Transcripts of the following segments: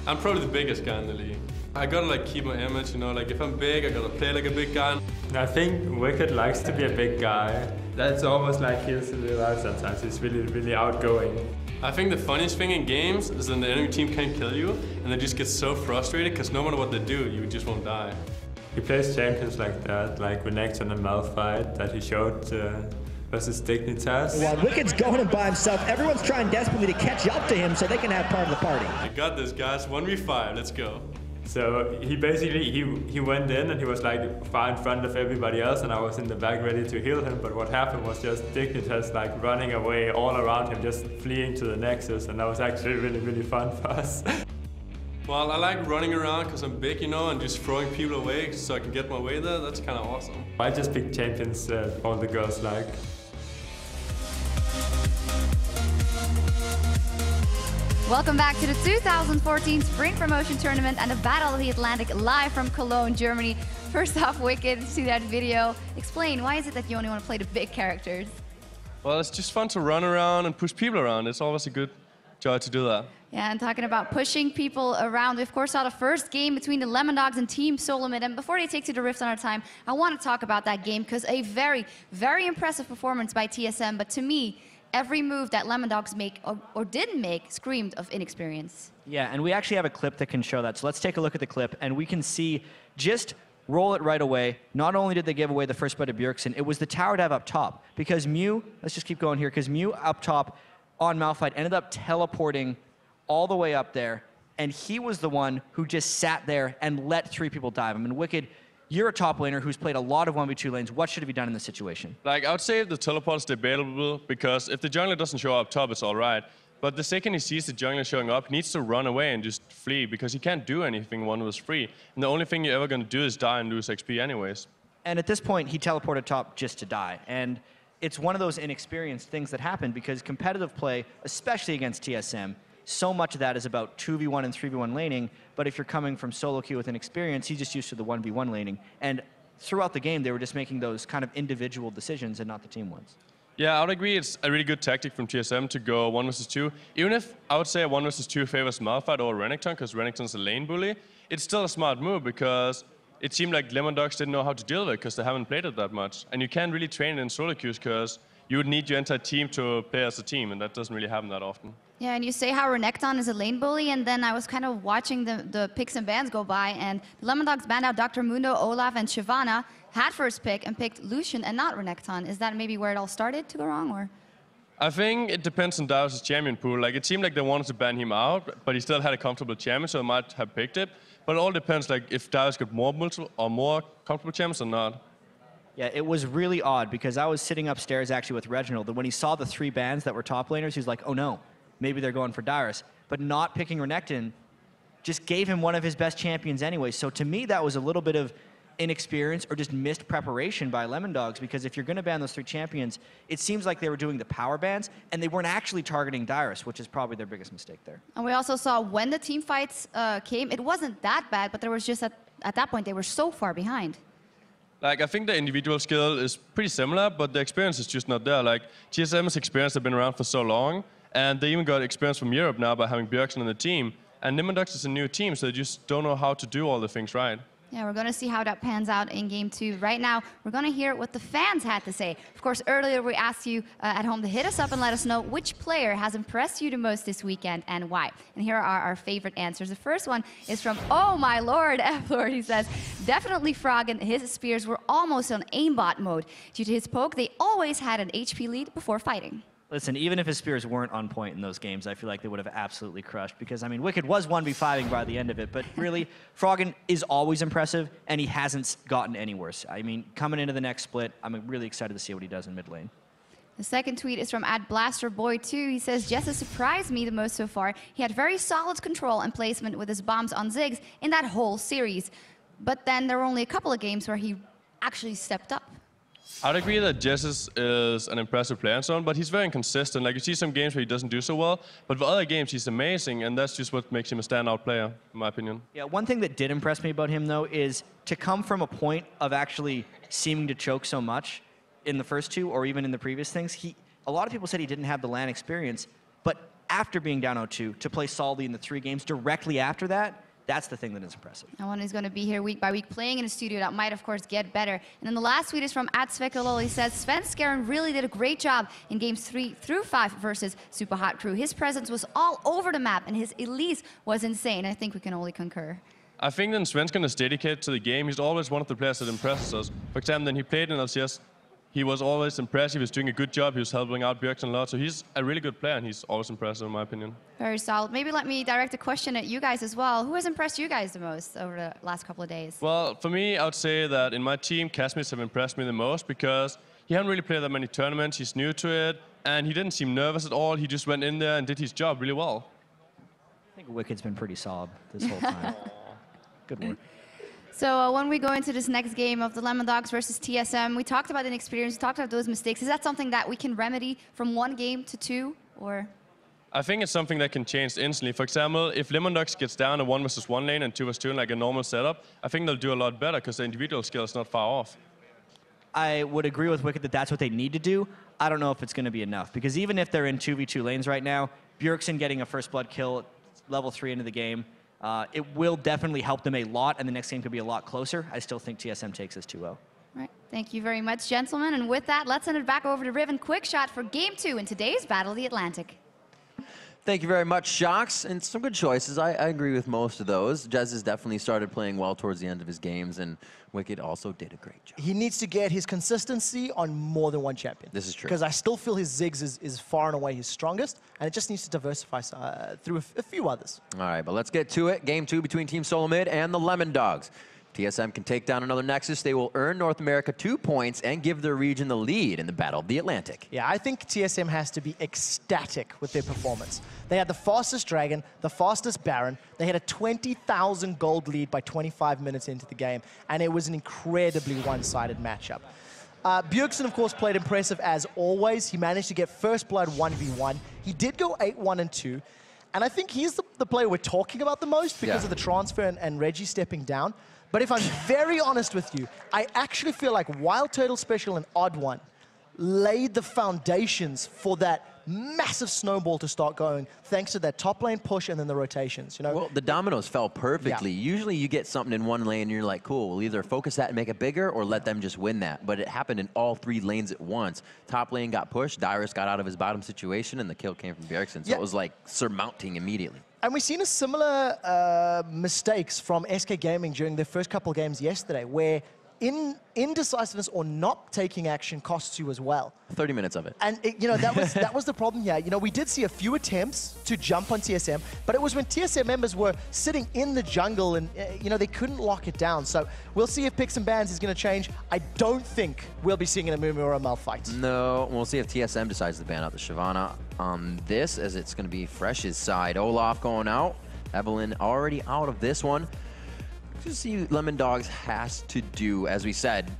I'm probably the biggest guy in the league. I gotta like keep my image, you know, like if I'm big, I gotta play like a big guy. I think Wicked likes to be a big guy. That's almost like he's in real life sometimes. He's really outgoing. I think the funniest thing in games is when the enemy team can't kill you and they just get so frustrated because no matter what they do, you just won't die. He plays champions like that, like Renekton and Malphite that he showed versus Dignitas. While Wicked's going in by himself, everyone's trying desperately to catch up to him so they can have part of the party. I got this, guys. 1v5, let's go. So he basically, he went in and he was like far in front of everybody else and I was in the back ready to heal him, but what happened was just Dignitas like running away all around him, just fleeing to the Nexus, and that was actually really fun for us. Well, I like running around because I'm big, you know, and just throwing people away so I can get my way there. That's kind of awesome. I just pick champions all the girls like. Welcome back to the 2014 Spring Promotion Tournament and the Battle of the Atlantic live from Cologne, Germany. First off, Wicked, see that video. Explain, why is it that you only want to play the big characters? Well, it's just fun to run around and push people around. It's always a good joy to do that. Yeah, and talking about pushing people around, we of course saw the first game between the Lemondogs and Team Solomid. And before they take to the Rift on our time, I want to talk about that game because a very impressive performance by TSM. But to me, every move that Lemondogs make or didn't make screamed of inexperience. Yeah, and we actually have a clip that can show that. So let's take a look at the clip, and we can see just roll it right away. Not only did they give away the first bite of Bjergsen, it was the tower dive up top. Because Mew, let's just keep going here, because Mew up top on Malphite ended up teleporting all the way up there, and he was the one who just sat there and let 3 people dive. I mean, Wicked, you're a top laner who's played a lot of 1v2 lanes. What should have you done in this situation? Like, I would say the teleport is debatable because if the jungler doesn't show up top, it's all right. But the second he sees the jungler showing up, he needs to run away and just flee because he can't do anything when it was free. And the only thing you're ever going to do is die and lose XP anyways. And at this point, he teleported top just to die. And it's one of those inexperienced things that happen because competitive play, especially against TSM, so much of that is about 2v1 and 3v1 laning, but if you're coming from solo queue with inexperience, he's just used to the 1v1 laning. And throughout the game, they were just making those kind of individual decisions and not the team ones. Yeah, I would agree it's a really good tactic from TSM to go 1 vs 2. Even if I would say a 1 vs 2 favors Malphite over Renekton, because Renekton's a lane bully, it's still a smart move because it seemed like Lemondogs didn't know how to deal with it because they haven't played it that much. And you can't really train it in solo queues because you would need your entire team to play as a team, and that doesn't really happen that often. Yeah, and you say how Renekton is a lane bully, and then I was kind of watching the picks and bans go by, and the Lemondogs banned out Dr. Mundo, Olaf, and Shyvana, had first pick, and picked Lucian and not Renekton. Is that maybe where it all started to go wrong, or? I think it depends on Darius' champion pool. Like, it seemed like they wanted to ban him out, but he still had a comfortable champion, so they might have picked it. But it all depends, like, if Darius got more multiple or more comfortable champions or not. Yeah, it was really odd because I was sitting upstairs actually with Reginald, and when he saw the 3 bans that were top laners, he was like, oh no, maybe they're going for Darius. But not picking Renekton just gave him one of his best champions anyway. So to me, that was a little bit of inexperience or just missed preparation by Lemondogs, because if you're going to ban those 3 champions, it seems like they were doing the power bans, and they weren't actually targeting Darius, which is probably their biggest mistake there. And we also saw when the team fights came, it wasn't that bad, but there was just at that point, they were so far behind. Like, I think the individual skill is pretty similar, but the experience is just not there. Like, TSM's experience have been around for so long, and they even got experience from Europe now by having Bjergsen in the team. And Lemondogs is a new team, so they just don't know how to do all the things right. Yeah, we're going to see how that pans out in Game 2. Right now, we're going to hear what the fans had to say. Of course, earlier we asked you at home to hit us up and let us know which player has impressed you the most this weekend and why. And here are our favorite answers. The first one is from, oh my lord, F-Lord. He says, definitely Froggen. His spears were almost on aimbot mode. Due to his poke, they always had an HP lead before fighting. Listen, even if his spears weren't on point in those games, I feel like they would have absolutely crushed. Because, I mean, Wicked was 1v5ing by the end of it, but really, Froggen is always impressive, and he hasn't gotten any worse. I mean, coming into the next split, I'm really excited to see what he does in mid lane. The second tweet is from @BlasterBoy2. He says, Jessa surprised me the most so far. He had very solid control and placement with his bombs on Ziggs in that whole series. But then there were only a couple of games where he actually stepped up. I'd agree that Jesus is an impressive player and so on, but he's very inconsistent. Like, you see some games where he doesn't do so well, but for other games he's amazing, and that's just what makes him a standout player, in my opinion. Yeah, one thing that did impress me about him, though, is to come from a point of actually seeming to choke so much in the first 2, or even in the previous things. A lot of people said he didn't have the LAN experience, but after being down 0-2 to play solidly in the 3 games directly after that, that's the thing that is impressive. No one is going to be here week by week playing in a studio. That might, of course, get better. And then the last tweet is from @Svekolol. He says, Sven Skaren really did a great job in games 3 through 5 versus Super Hot Crew. His presence was all over the map, and his Elise was insane. I think we can only concur. I think that Svensson is dedicated to the game. He's always one of the players that impresses us. For example, when he played in LCS, he was always impressive. He was doing a good job. He was helping out Bjergsen a lot. So he's a really good player, and he's always impressive, in my opinion. Very solid. Maybe let me direct a question at you guys as well. Who has impressed you guys the most over the last couple of days? Well, for me, I would say that in my team, Kasmis have impressed me the most because he hadn't really played that many tournaments. He's new to it, and he didn't seem nervous at all. He just went in there and did his job really well. I think Wicked's been pretty solid this whole time. Good work. So when we go into this next game of the Lemon Dogs versus TSM, we talked about inexperience, we talked about those mistakes. Is that something that we can remedy from 1 game to 2, or? I think it's something that can change instantly. For example, if Lemon Dogs gets down a 1 versus 1 lane and 2 versus 2 in like a normal setup, I think they'll do a lot better because the individual skill is not far off. I would agree with Wicked that that's what they need to do. I don't know if it's going to be enough because even if they're in 2v2 lanes right now, Bjergsen getting a first blood kill, level 3 into the game, it will definitely help them a lot, and the next game could be a lot closer. I still think TSM takes this 2-0. Right. Thank you very much, gentlemen. And with that, let's send it back over to Riven Quickshot for Game 2 in today's Battle of the Atlantic. Thank you very much, Shocks, and some good choices. I agree with most of those. Jez has definitely started playing well towards the end of his games, and Wicked also did a great job. He needs to get his consistency on more than one champion. This is true. Because I still feel his Ziggs is far and away his strongest, and it just needs to diversify through a few others. All right, but let's get to it. Game 2 between Team Solo Mid and the Lemon Dogs. TSM can take down another Nexus. They will earn North America 2 points and give their region the lead in the Battle of the Atlantic. Yeah, I think TSM has to be ecstatic with their performance. They had the fastest Dragon, the fastest Baron. They had a 20,000 gold lead by 25 minutes into the game, and it was an incredibly one-sided matchup. Bjergsen, of course, played impressive as always. He managed to get first blood 1v1. He did go 8-1 and 2. And I think he's the player we're talking about the most because of the transfer and Reggie stepping down. But if I'm very honest with you, I actually feel like Wild Turtle Special and Odd One laid the foundations for that massive snowball to start going, thanks to that top lane push and then the rotations. You know? Well, the dominoes fell perfectly. Yeah. Usually you get something in one lane and you're like, cool, we'll either focus that and make it bigger or let them just win that. But it happened in all 3 lanes at once. Top lane got pushed, Dyrus got out of his bottom situation, and the kill came from Bjergsen. So it was like surmounting immediately. And we've seen a similar mistakes from SK Gaming during their first couple games yesterday, where indecisiveness or not taking action costs you as well. 30 minutes of it. And you know, that was the problem here. You know, we did see a few attempts to jump on TSM, but it was when TSM members were sitting in the jungle and you know, they couldn't lock it down. So we'll see if picks and bans is going to change. I don't think we'll be seeing a Mumu or a Mel fight. No, we'll see if TSM decides to ban out the Shyvana on this, as it's going to be Fresh's side. Olaf going out. Evelyn already out of this one. To see Lemon Dogs has to do, as we said,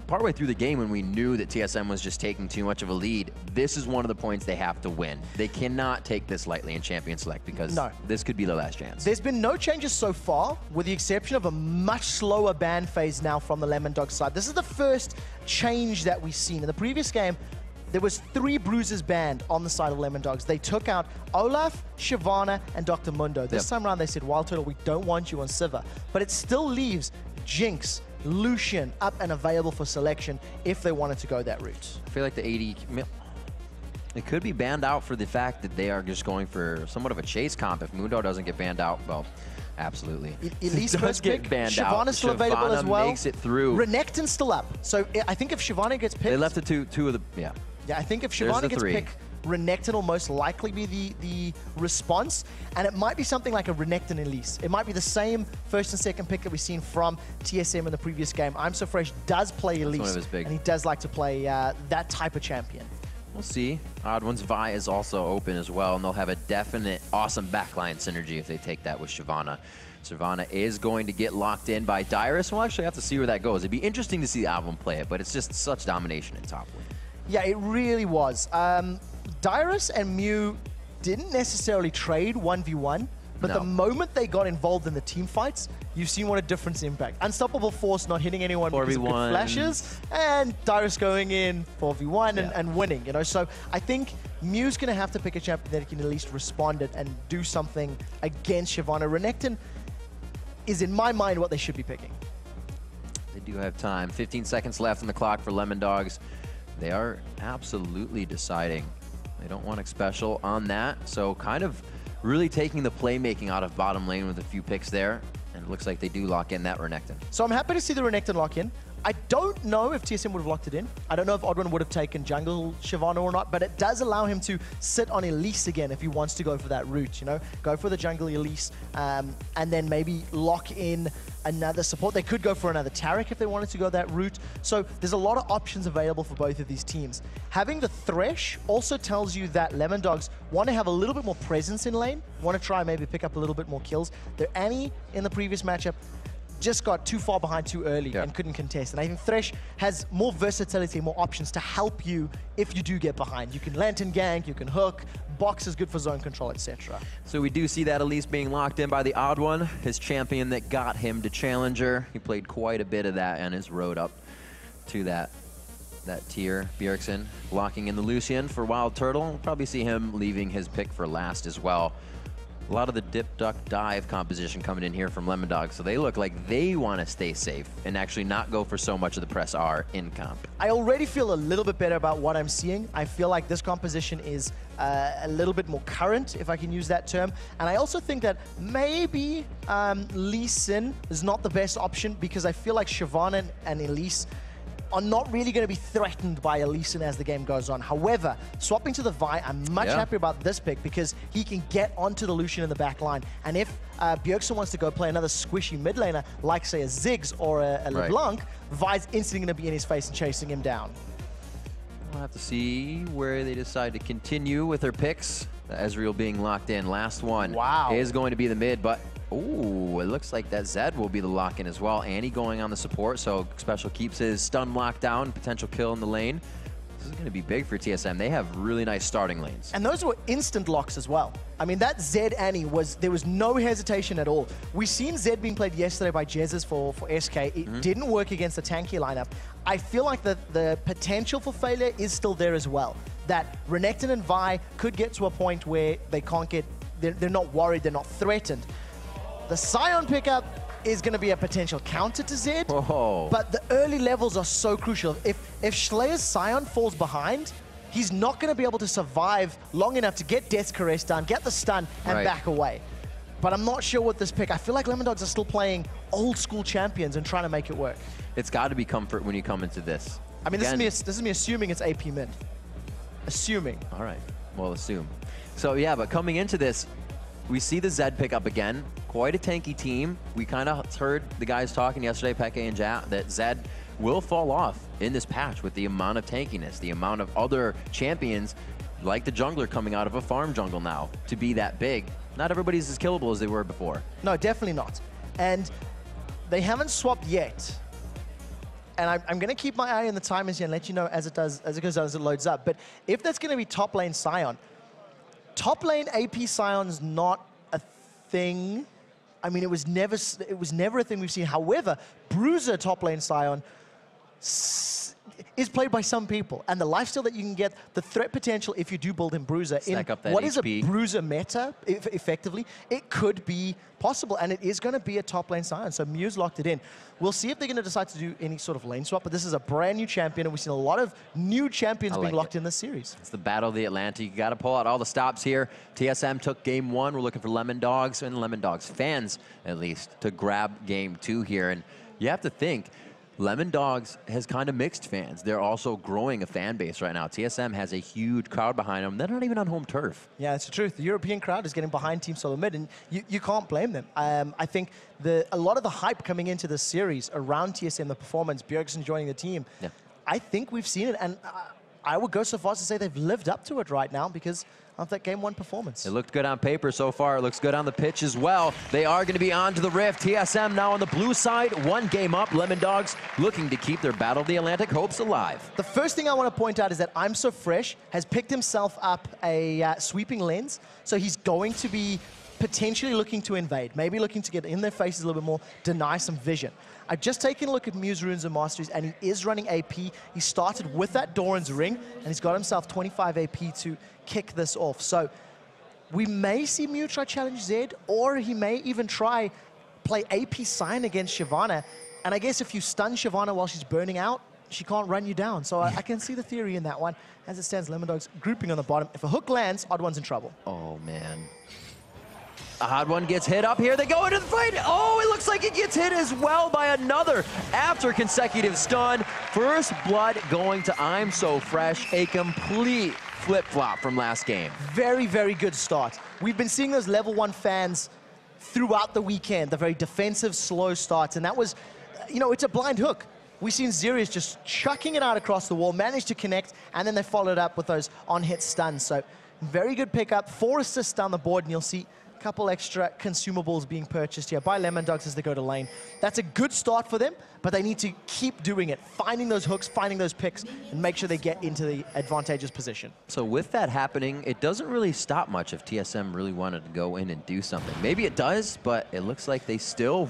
partway through the game when we knew that TSM was just taking too much of a lead, this is one of the points they have to win. They cannot take this lightly in Champion Select because this could be their last chance. There's been no changes so far, with the exception of a much slower ban phase now from the Lemon Dogs side. This is the first change that we've seen. In the previous game, there was 3 bruises banned on the side of Lemon Dogs. They took out Olaf, Shyvana, and Dr. Mundo. This time around, they said, Wild Turtle, we don't want you on Sivir. But it still leaves Jinx, Lucian up and available for selection if they wanted to go that route. I feel like the 80... It could be banned out for the fact that they are just going for somewhat of a chase comp. If Mundo doesn't get banned out, well, absolutely. Elise first pick, Shyvana's still available as well. Makes it through. Renekton's still up. So I think if Shyvana gets picked... They left it to 2 of the... Yeah, I think if Shyvana gets picked, Renekton will most likely be the response, and it might be something like a Renekton Elise. It might be the same first and second pick that we've seen from TSM in the previous game. I'm So Fresh does play Elise, and he does like to play that type of champion. We'll see. Odd One's Vi is also open as well, and they'll have a definite awesome backline synergy if they take that with Shyvana. Shyvana is going to get locked in by Dyrus. We'll actually have to see where that goes. It'd be interesting to see Alvin play it, but it's just such domination in top lane. Yeah, it really was. Dyrus and Mew didn't necessarily trade 1v1 But No. the moment they got involved in the team fights, you've seen what a difference impact. Unstoppable Force not hitting anyone because of good 4v1s. flashes, and Dyrus going in 4v1 Yeah. and winning, you know? So I think Mew's going to have to pick a champion that can at least respond it and do something against Shyvana. Renekton is, in my mind, what they should be picking. They do have time. 15 seconds left on the clock for Lemon Dogs. They are absolutely deciding. They don't want a special on that, so kind of really taking the playmaking out of bottom lane with a few picks there, and it looks like they do lock in that Renekton. So I'm happy to see the Renekton lock in. I don't know if TSM would have locked it in. I don't know if Oddone would have taken jungle Shyvana or not, but it does allow him to sit on Elise again if he wants to go for that route, you know? Go for the jungle Elise, and then maybe lock in another support. They could go for another Taric if they wanted to go that route. So there's a lot of options available for both of these teams. Having the Thresh also tells you that Lemon Dogs want to have a little bit more presence in lane, want to try and maybe pick up a little bit more kills. Their Annie in the previous matchup just got too far behind too early and couldn't contest. And I think Thresh has more versatility, more options to help you if you do get behind. You can lantern gank, you can hook, box is good for zone control, etc. So we do see that Elise being locked in by the Odd One, his champion that got him to Challenger. He played quite a bit of that and his road up to that tier. Bjergsen locking in the Lucian for Wild Turtle. We'll probably see him leaving his pick for last as well. A lot of the dip, duck, dive composition coming in here from Lemon Dogs, so they look like they want to stay safe and actually not go for so much of the press R in comp. I already feel a little bit better about what I'm seeing. I feel like this composition is a little bit more current, if I can use that term. And I also think that maybe Lee Sin is not the best option because I feel like Shyvana and Elise are not really going to be threatened by Elise as the game goes on. However, swapping to the Vi, I'm much happier about this pick because he can get onto the Lucian in the back line. And if Bjergsen wants to go play another squishy mid laner, like say a Ziggs or a LeBlanc, Vi's instantly going to be in his face and chasing him down. We'll have to see where they decide to continue with their picks. Ezreal being locked in. Last one is going to be the mid, but ooh, it looks like that Zed will be the lock-in as well. Annie going on the support, so Special keeps his stun locked down, potential kill in the lane. This is going to be big for TSM. They have really nice starting lanes. And those were instant locks as well. I mean, that Zed Annie there was no hesitation at all. We've seen Zed being played yesterday by Jezus for SK. It didn't work against the tanky lineup. I feel like the potential for failure is still there as well. That Renekton and Vi could get to a point where they can't get, they're not worried, they're not threatened. The Sion pickup is going to be a potential counter to Zed, but the early levels are so crucial. If Schleier's Sion falls behind, he's not going to be able to survive long enough to get Death's Caress done, get the stun, and back away. But I'm not sure with this pick. I feel like Lemon Dogs are still playing old school champions and trying to make it work. It's got to be comfort when you come into this. I mean, this is me assuming it's AP mid. Assuming. All right, we'll assume. So yeah, but coming into this, we see the Zed pick up again. Quite a tanky team. We kind of heard the guys talking yesterday, Peke and Ja, that Zed will fall off in this patch with the amount of tankiness, the amount of other champions like the jungler coming out of a farm jungle now to be that big. Not everybody's as killable as they were before. No, definitely not. And they haven't swapped yet. And I'm going to keep my eye on the timers here and let you know as it goes on, as it loads up. But if that's going to be top lane Sion, top lane AP Sion's not a thing. I mean, it was never a thing we've seen. However, Bruiser top lane Sion is played by some people, and the lifesteal that you can get, the threat potential if you do build him Bruiser in what is a Bruiser meta, effectively, it could be possible, and it is going to be a top lane Sion. So Mew's locked it in. We'll see if they're going to decide to do any sort of lane swap, but this is a brand new champion, and we've seen a lot of new champions being locked in this series. It's the Battle of the Atlantic. You got to pull out all the stops here. TSM took game one. We're looking for Lemon Dogs, and Lemon Dogs fans, at least, to grab game two here. And you have to think, Lemon Dogs has kind of mixed fans. They're also growing a fan base right now. TSM has a huge crowd behind them. They're not even on home turf. Yeah, that's the truth. The European crowd is getting behind Team Solo Mid, and you can't blame them. I think a lot of the hype coming into this series around TSM, the performance, Bjergsen joining the team, I think we've seen it, and I would go so far as to say they've lived up to it right now because of that game one performance. It looked good on paper so far. It looks good on the pitch as well. They are going to be on to the Rift. TSM now on the blue side, one game up. Lemon Dogs looking to keep their Battle of the Atlantic hopes alive. The first thing I want to point out is that I'm So Fresh has picked himself up a sweeping lens, so he's going to be potentially looking to invade, maybe looking to get in their faces a little bit more, deny some vision. I've just taken a look at Mew's Runes and Masteries, and he is running AP. He started with that Doran's Ring, and he's got himself 25 AP to kick this off. So we may see Mew try challenge Zed, or he may even try play AP Sign against Shyvana. And I guess if you stun Shyvana while she's burning out, she can't run you down. So I can see the theory in that one. As it stands, Lemondog's grouping on the bottom. If a hook lands, Odd1's in trouble. Oh, man. Odd1 gets hit up here. They go into the fight. Oh, it looks like he gets hit as well by another after consecutive stun. First blood going to I'm So Fresh. A complete flip-flop from last game. Very, very good start. We've been seeing those level 1 fans throughout the weekend, the very defensive, slow starts. And that was, you know, it's a blind hook. We've seen Zerius just chucking it out across the wall, managed to connect, and then they followed up with those on-hit stuns. So very good pickup. 4 assists down the board, and you'll see couple extra consumables being purchased here by Lemondogs as they go to lane. That's a good start for them, but they need to keep doing it, finding those hooks, finding those picks, and make sure they get into the advantageous position. So with that happening, it doesn't really stop much if TSM really wanted to go in and do something. Maybe it does, but it looks like they're still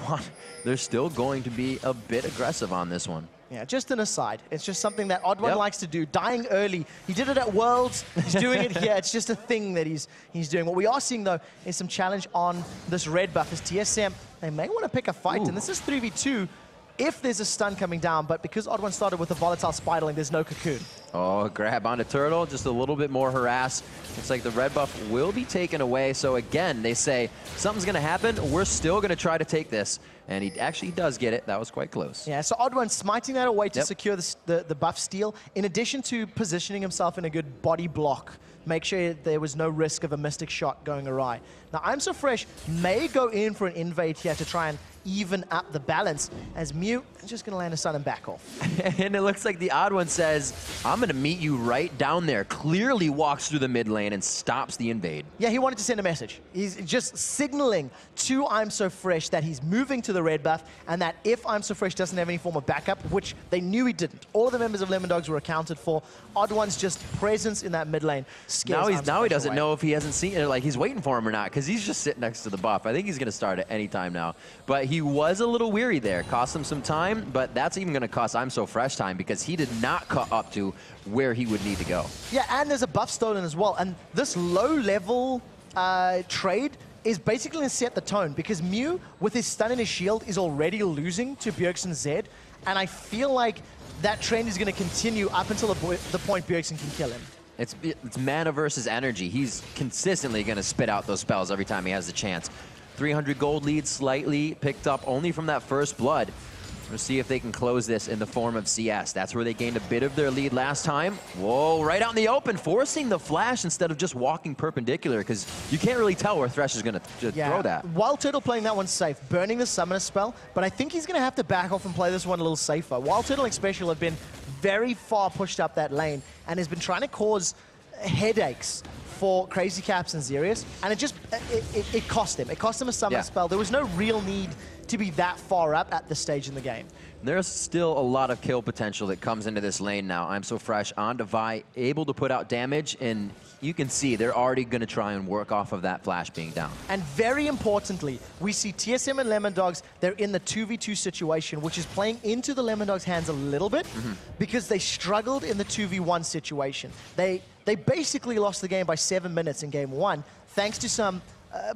going to be a bit aggressive on this one. Yeah, just an aside. It's just something that Odd1 Yep. likes to do, dying early. He did it at Worlds. He's doing it here. It's just a thing that he's doing. What we are seeing, though, is some challenge on this red buff. As TSM, they may want to pick a fight, and this is 3v2 if there's a stun coming down, but because Odd1 started with a volatile Spiderling, there's no cocoon. Oh, grab onto Turtle, just a little bit more harass. Looks like the red buff will be taken away. So again, they say, something's gonna happen, we're still gonna try to take this. And he actually does get it. That was quite close. Yeah, so Odd1 smiting that away to secure the buff steal, in addition to positioning himself in a good body block. Make sure there was no risk of a Mystic shot going awry. Now, I'm So Fresh may go in for an invade here to try and even up the balance, as Mew is just going to land a stun and back off. And it looks like the Odd1 says, I'm going to meet you right down there. Clearly walks through the mid lane and stops the invade. Yeah, he wanted to send a message. He's just signaling to I'm So Fresh that he's moving to the red buff, and that if I'm So Fresh doesn't have any form of backup, which they knew he didn't, all of the members of Lemondogs were accounted for, Odd1's just presence in that mid lane scares Now he doesn't know if he hasn't seen it, like he's waiting for him or not, because he's just sitting next to the buff. I think he's going to start at any time now. But he was a little weary there. Cost him some time, but that's even going to cost I'm So Fresh time, because he did not cut up to where he would need to go. Yeah, and there's a buff stolen as well. And this low-level trade is basically going to set the tone, because Mew, with his stun and his shield, is already losing to Bjergsen Zed. And I feel like that trend is going to continue up until the point Bjergsen can kill him. It's mana versus energy. He's consistently going to spit out those spells every time he has the chance. 300 gold lead, slightly picked up only from that first blood. We'll see if they can close this in the form of CS. That's where they gained a bit of their lead last time. Whoa, right out in the open, forcing the flash instead of just walking perpendicular, because you can't really tell where Thresh is going to throw that. Wild Turtle playing that one safe, burning the Summoner spell, but I think he's going to have to back off and play this one a little safer. Wild Turtle and Special have been very far pushed up that lane and has been trying to cause headaches for Crazy Caps and Zerius, and it cost him. It cost him a Summoner spell. There was no real need to be that far up at this stage in the game. There's still a lot of kill potential that comes into this lane now. I'm So Fresh on to Vi, able to put out damage, and you can see they're already going to try and work off of that flash being down. And very importantly, we see TSM and Lemondogs, they're in the 2v2 situation, which is playing into the Lemondogs' hands a little bit, because they struggled in the 2v1 situation. They basically lost the game by 7 minutes in game 1, thanks to some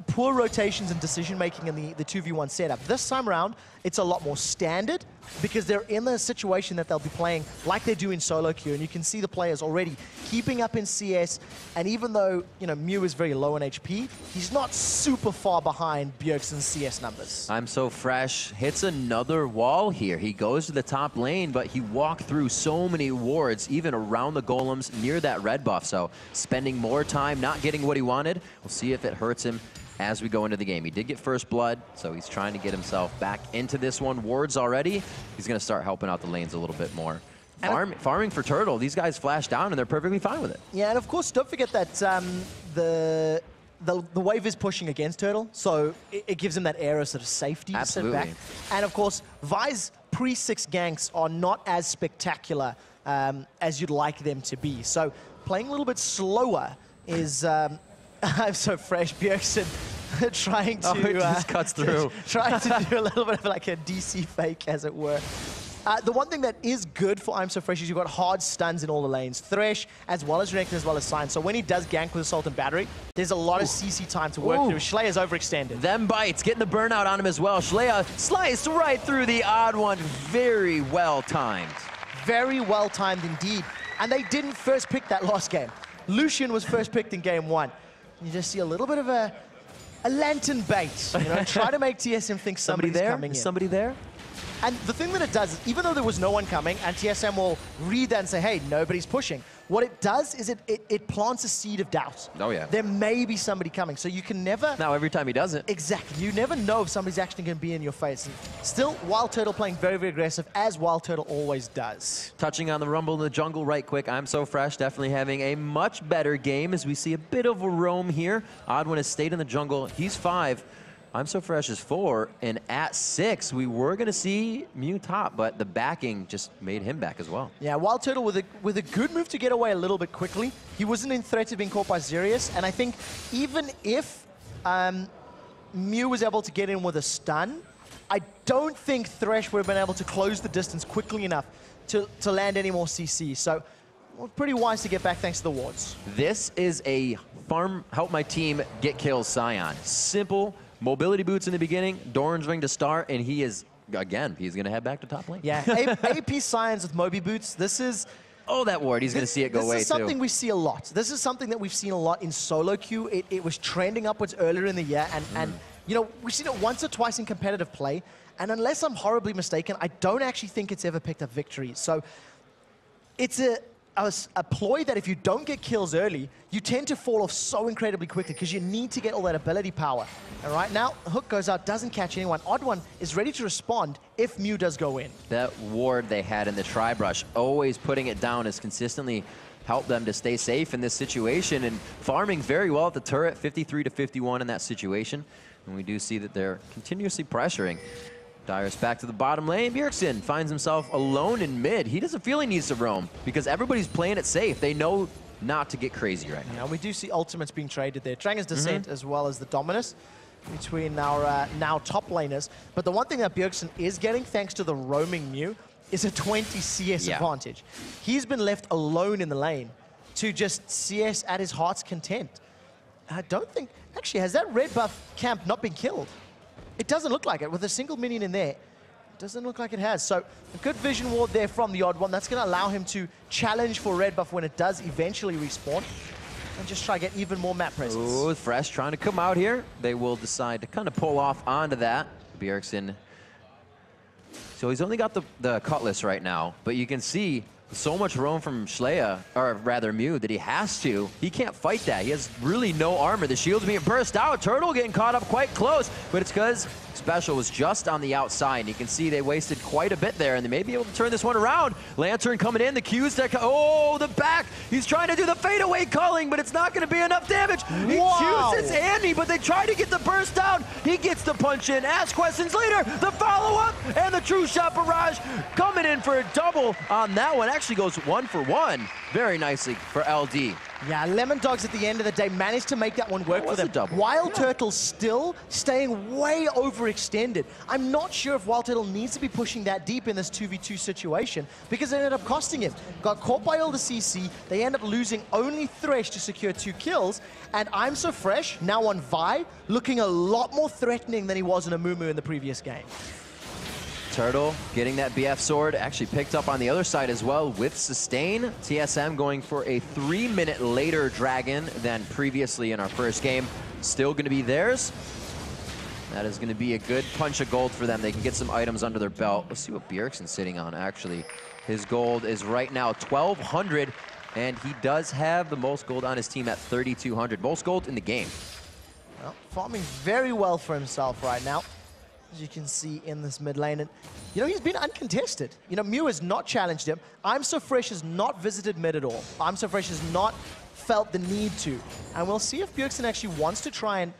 poor rotations and decision-making in the 2v1 setup. This time around, it's a lot more standard, because they're in the situation that they'll be playing like they do in solo queue, and you can see the players already keeping up in CS, and even though, you know, Mew is very low in HP, he's not super far behind Bjergsen's CS numbers. I'm So Fresh hits another wall here. He goes to the top lane, but he walked through so many wards, even around the golems near that red buff, so spending more time not getting what he wanted. We'll see if it hurts him as we go into the game. He did get first blood, so he's trying to get himself back into this one. Wards already. He's going to start helping out the lanes a little bit more. Farming for Turtle. These guys flash down, and they're perfectly fine with it. Yeah, and of course, don't forget that the wave is pushing against Turtle, so it gives him that air of sort of safety to sit back. And of course, Vi's pre-6 ganks are not as spectacular as you'd like them to be. So playing a little bit slower is... I'm So Fresh. Bjergsen trying to... it just cuts through. trying to do a little bit of like a DC fake, as it were. The one thing that is good for I'm So Fresh is you've got hard stuns in all the lanes. Thresh, as well as Renekton, as well as Sign. So when he does gank with Assault and Battery, there's a lot of CC time to work through. Schleier's overextended. Them bites, getting the burnout on him as well. Schleier sliced right through the odd one. Very well timed. Very well timed indeed. And they didn't first pick that last game. Lucian was first picked in game 1. You just see a little bit of a lantern bait. You know, try to make TSM think somebody's coming in. Somebody there? And the thing that it does is, even though there was no one coming, and TSM will read that and say, hey, nobody's pushing, what it does is it plants a seed of doubt. Oh, yeah. There may be somebody coming, so you can never... Now, every time he does it. Exactly. You never know if somebody's actually going to be in your face. And still, Wild Turtle playing very, very aggressive, as Wild Turtle always does. Touching on the rumble in the jungle right quick. I'm So Fresh definitely having a much better game as we see a bit of a roam here. Oddwin has stayed in the jungle. He's 5. I'm So Fresh is 4, and at 6, we were going to see Mew top, but the backing just made him back as well. Yeah, Wild Turtle with a good move to get away a little bit quickly. He wasn't in threat of being caught by Xerius, and I think even if Mew was able to get in with a stun, I don't think Thresh would have been able to close the distance quickly enough to land any more CC. So, well, pretty wise to get back thanks to the wards. This is a farm, help my team get kills Scion. Simple. Mobility boots in the beginning, Doran's ring to start, and he is, again, he's going to head back to top lane. Yeah, AP Scions with Moby boots, this is... Oh, that ward, he's going to see it go away, too. This is something we see a lot. This is something that we've seen a lot in solo queue. It was trending upwards earlier in the year, and you know, we've seen it once or twice in competitive play, and unless I'm horribly mistaken, I don't actually think it's ever picked up victories. So it's a ploy that if you don't get kills early, you tend to fall off so incredibly quickly because you need to get all that ability power. And right now, Hook goes out, doesn't catch anyone. Odd One is ready to respond if Mew does go in. That ward they had in the tri-brush, always putting it down, has consistently helped them to stay safe in this situation and farming very well at the turret, 53 to 51 in that situation. And we do see that they're continuously pressuring. Dyrus back to the bottom lane. Bjergsen finds himself alone in mid. He doesn't feel he needs to roam because everybody's playing it safe. They know not to get crazy right now. We do see ultimates being traded there. Dragon's Descent as well as the Dominus between our now top laners. But the one thing that Bjergsen is getting, thanks to the roaming Mew, is a 20 CS advantage. He's been left alone in the lane to just CS at his heart's content. I don't think... Actually, has that red buff camp not been killed? It doesn't look like it. With a single minion in there, it doesn't look like it has. So a good vision ward there from the Odd One. That's going to allow him to challenge for red buff when it does eventually respawn and just try to get even more map presence. Ooh, Fresh trying to come out here. They will decide to kind of pull off onto that. Bjergsen. So he's only got the Cutlass right now, but you can see so much roam from Schleia, or rather Mew, that he has to. He can't fight that. He has really no armor. The shield's being burst out. Turtle getting caught up quite close, but it's because Special was just on the outside. And you can see they wasted quite a bit there, and they may be able to turn this one around. Lantern coming in, the Q's that oh, the back. He's trying to do the fadeaway culling, but it's not going to be enough damage. He chooses Andy, but they try to get the burst down. He gets the punch in. Ask questions later. The follow-up and the true shot barrage coming in for a double on that one. Actually goes 1 for 1 very nicely for LD. Yeah, Lemon Dogs at the end of the day managed to make that one work for them. Wild Turtle still staying way overextended. I'm not sure if Wild Turtle needs to be pushing that deep in this 2v2 situation because it ended up costing him. Got caught by all the CC. They end up losing only Thresh to secure 2 kills. And I'm So Fresh, now on Vi, looking a lot more threatening than he was in Amumu in the previous game. Turtle getting that BF sword, actually picked up on the other side as well with sustain. TSM going for a 3-minute later dragon than previously in our first game. Still going to be theirs. That is going to be a good punch of gold for them. They can get some items under their belt. Let's see what Bjergsen's sitting on, actually. His gold is right now 1,200, and he does have the most gold on his team at 3,200. Most gold in the game. Well, farming very well for himself right now, as you can see in this mid lane. And, you know, he's been uncontested. You know, Mew has not challenged him. I'm So Fresh has not visited mid at all. I'm So Fresh has not felt the need to. And we'll see if Bjergsen actually wants to try and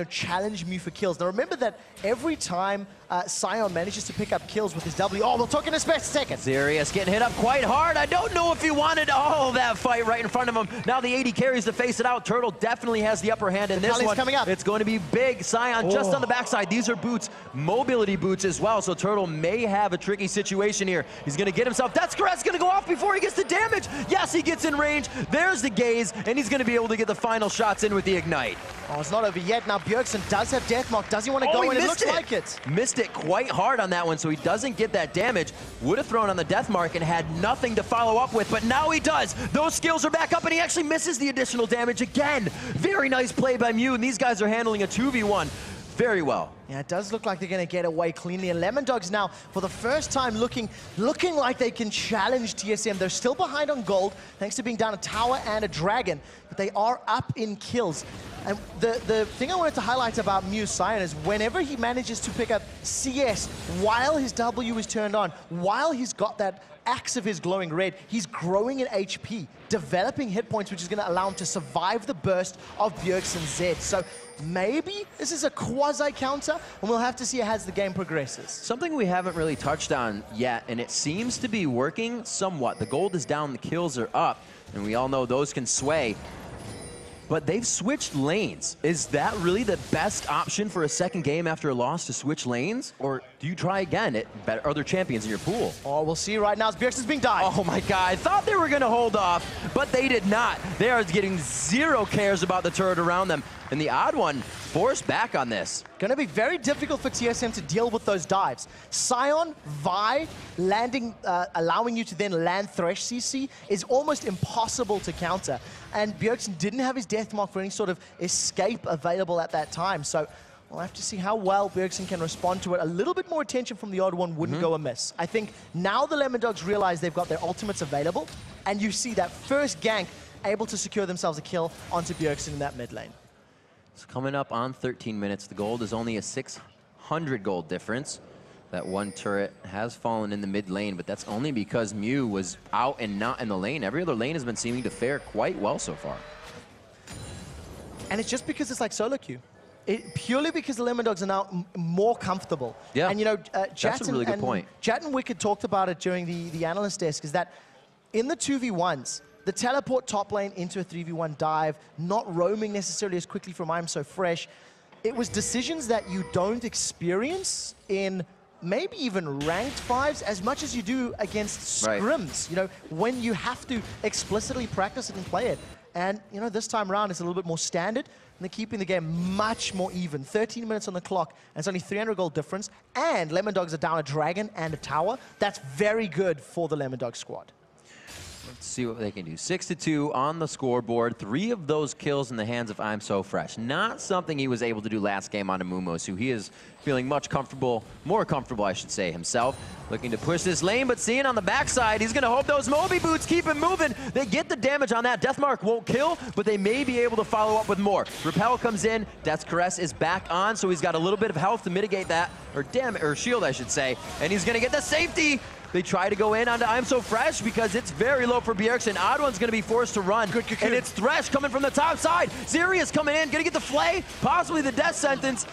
challenge Mew for kills. Now remember that every time Sion manages to pick up kills with his W, we'll talk in a second. Zerius getting hit up quite hard. I don't know if he wanted all that fight right in front of him. Now the AD carries to face it out. Turtle definitely has the upper hand in this one. Coming up. It's going to be big. Sion just on the backside. These are boots, mobility boots as well, so Turtle may have a tricky situation here. He's going to get himself. That's correct. Going to go off before he gets the damage. Yes, he gets in range. There's the gaze, and he's going to be able to get the final shots in with the ignite. It's not over yet. Now Bjergsen does have Deathmark. Does he want to go in? It looks like it. Missed it quite hard on that one, so he doesn't get that damage. Would have thrown on the Deathmark and had nothing to follow up with, but now he does. Those skills are back up, and he actually misses the additional damage again. Very nice play by Mew, and these guys are handling a 2v1 very well. Yeah, it does look like they're going to get away cleanly. And Lemondogs now, for the first time, looking like they can challenge TSM. They're still behind on gold, thanks to being down a tower and a dragon, but they are up in kills. And the thing I wanted to highlight about Mew Sion is whenever he manages to pick up CS while his W is turned on, while he's got that axe of his glowing red, he's growing in HP, developing hit points, which is going to allow him to survive the burst of Bjergsen's Zed. So maybe this is a quasi-counter, and we'll have to see as the game progresses. Something we haven't really touched on yet, and it seems to be working somewhat. The gold is down, the kills are up, and we all know those can sway. But they've switched lanes. Is that really the best option for a second game after a loss, to switch lanes? Or do you try again at other champions in your pool? We'll see right now as Bjergsen's being dived. Oh my God, I thought they were gonna hold off, but they did not. They are getting zero cares about the turret around them. And the odd one forced back on this. Going to be very difficult for TSM to deal with those dives. Sion, Vi, landing, allowing you to then land Thresh CC is almost impossible to counter. And Bjergsen didn't have his Deathmark for any sort of escape available at that time. So we'll have to see how well Bjergsen can respond to it. A little bit more attention from the odd one wouldn't go amiss. I think now the Lemondogs realize they've got their ultimates available, and you see that first gank able to secure themselves a kill onto Bjergsen in that mid lane. It's coming up on 13 minutes. The gold is only a 600 gold difference. That one turret has fallen in the mid lane, but that's only because Mew was out and not in the lane. Every other lane has been seeming to fare quite well so far. And it's just because it's like solo queue. Purely because the Lemondogs are now more comfortable. Yeah, and that's a really good point. Jat and Wicked talked about it during the analyst desk, is that in the 2v1s, the teleport top lane into a 3v1 dive, not roaming necessarily as quickly from I'm So Fresh, it was decisions that you don't experience in maybe even ranked fives as much as you do against scrims, when you have to explicitly practice it and play it. And, this time around it's a little bit more standard, and they're keeping the game much more even. 13 minutes on the clock, and it's only 300 gold difference, and Lemondogs are down a dragon and a tower. That's very good for the Lemondog squad. Let's see what they can do. 6-2 on the scoreboard. 3 of those kills in the hands of I'm So Fresh. Not something he was able to do last game on Amumos, who he is feeling more comfortable, I should say, himself. Looking to push this lane, but seeing on the backside, he's going to hope those Moby boots keep him moving. They get the damage on that. Deathmark won't kill, but they may be able to follow up with more. Repel comes in. Death's Caress is back on, so he's got a little bit of health to mitigate that, or shield, I should say. And he's going to get the safety. They try to go in onto I'm So Fresh because it's very low for Bjergsen. Odd One's going to be forced to run. And it's Thresh coming from the top side. Zerius coming in, going to get the flay, possibly the death sentence.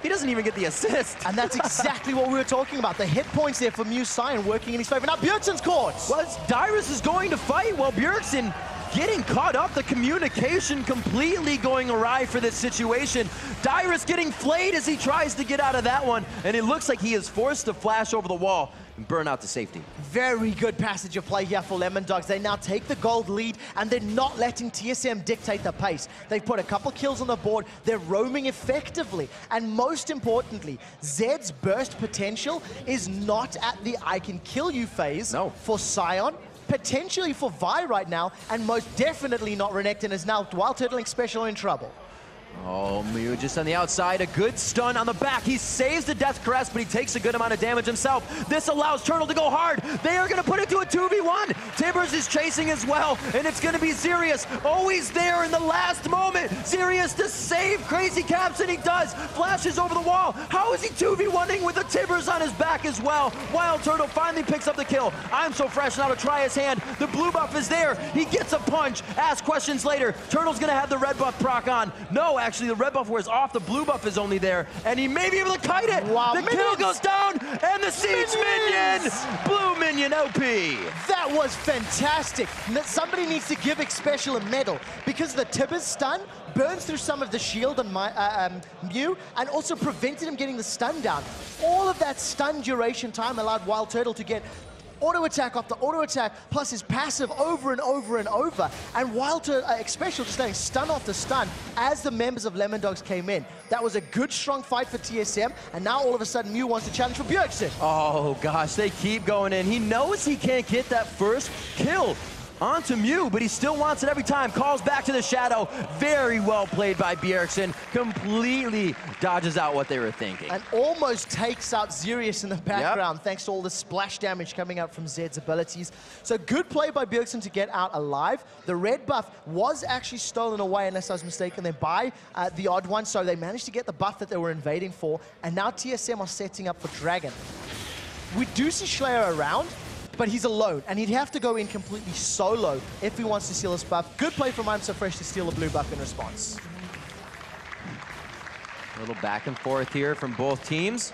He doesn't even get the assist. And that's exactly what we were talking about. The hit points there for Mew Sion working in his favor. Now Bjergsen's caught. Well, Dyrus is going to fight while Bjergsen getting caught up. The communication completely going awry for this situation. Dyrus getting flayed as he tries to get out of that one. And it looks like he is forced to flash over the wall and burn out to safety. Very good passage of play here for Lemondogs. They now take the gold lead, and they're not letting TSM dictate the pace. They've put a couple kills on the board. They're roaming effectively. And most importantly, Zed's burst potential is not at the I can kill you phase for Sion. Potentially for Vi right now, and most definitely not Renekton, is now Wild Turtling Special in trouble. Oh, Mew just on the outside, a good stun on the back. He saves the Death Caress, but he takes a good amount of damage himself. This allows Turtle to go hard. They are going to put it to a 2v1. Tibbers is chasing as well, and it's going to be Zerius always there in the last moment. Zerius to save Crazy Caps, and he does. Flashes over the wall. How is he 2v1ing with the Tibbers on his back as well? Wild Turtle finally picks up the kill. I'm So Fresh now to try his hand. The blue buff is there. He gets a punch. Ask questions later. Turtle's going to have the red buff proc on. No, No, actually, the red buff wears off. The blue buff is only there, and he may be able to kite it. Wow, the kill goes down, and the siege minion, blue minion OP. That was fantastic. Somebody needs to give Xpecial a medal because the Tibbers stun burns through some of the shield on Mew and also prevented him getting the stun down. All of that stun duration time allowed Wild Turtle to get auto attack after auto attack, plus his passive over and over and over. And Wild Turtle, Xpecial just letting stun after stun as the members of Lemondogs came in. That was a good, strong fight for TSM, and now all of a sudden Mew wants to challenge for Bjergsen. Oh gosh, they keep going in. He knows he can't get that first kill onto Mew, but he still wants it every time. Calls back to the shadow. Very well played by Bjergsen. Completely dodges out what they were thinking. And almost takes out Zerius in the background, thanks to all the splash damage coming out from Zed's abilities. So good play by Bjergsen to get out alive. The red buff was actually stolen away, unless I was mistaken, then by the odd one, so they managed to get the buff that they were invading for, and now TSM are setting up for Dragon. We do see Slayer around, but he's alone, and he'd have to go in completely solo if he wants to steal this buff. Good play from I'm So Fresh to steal a blue buff in response. A little back and forth here from both teams.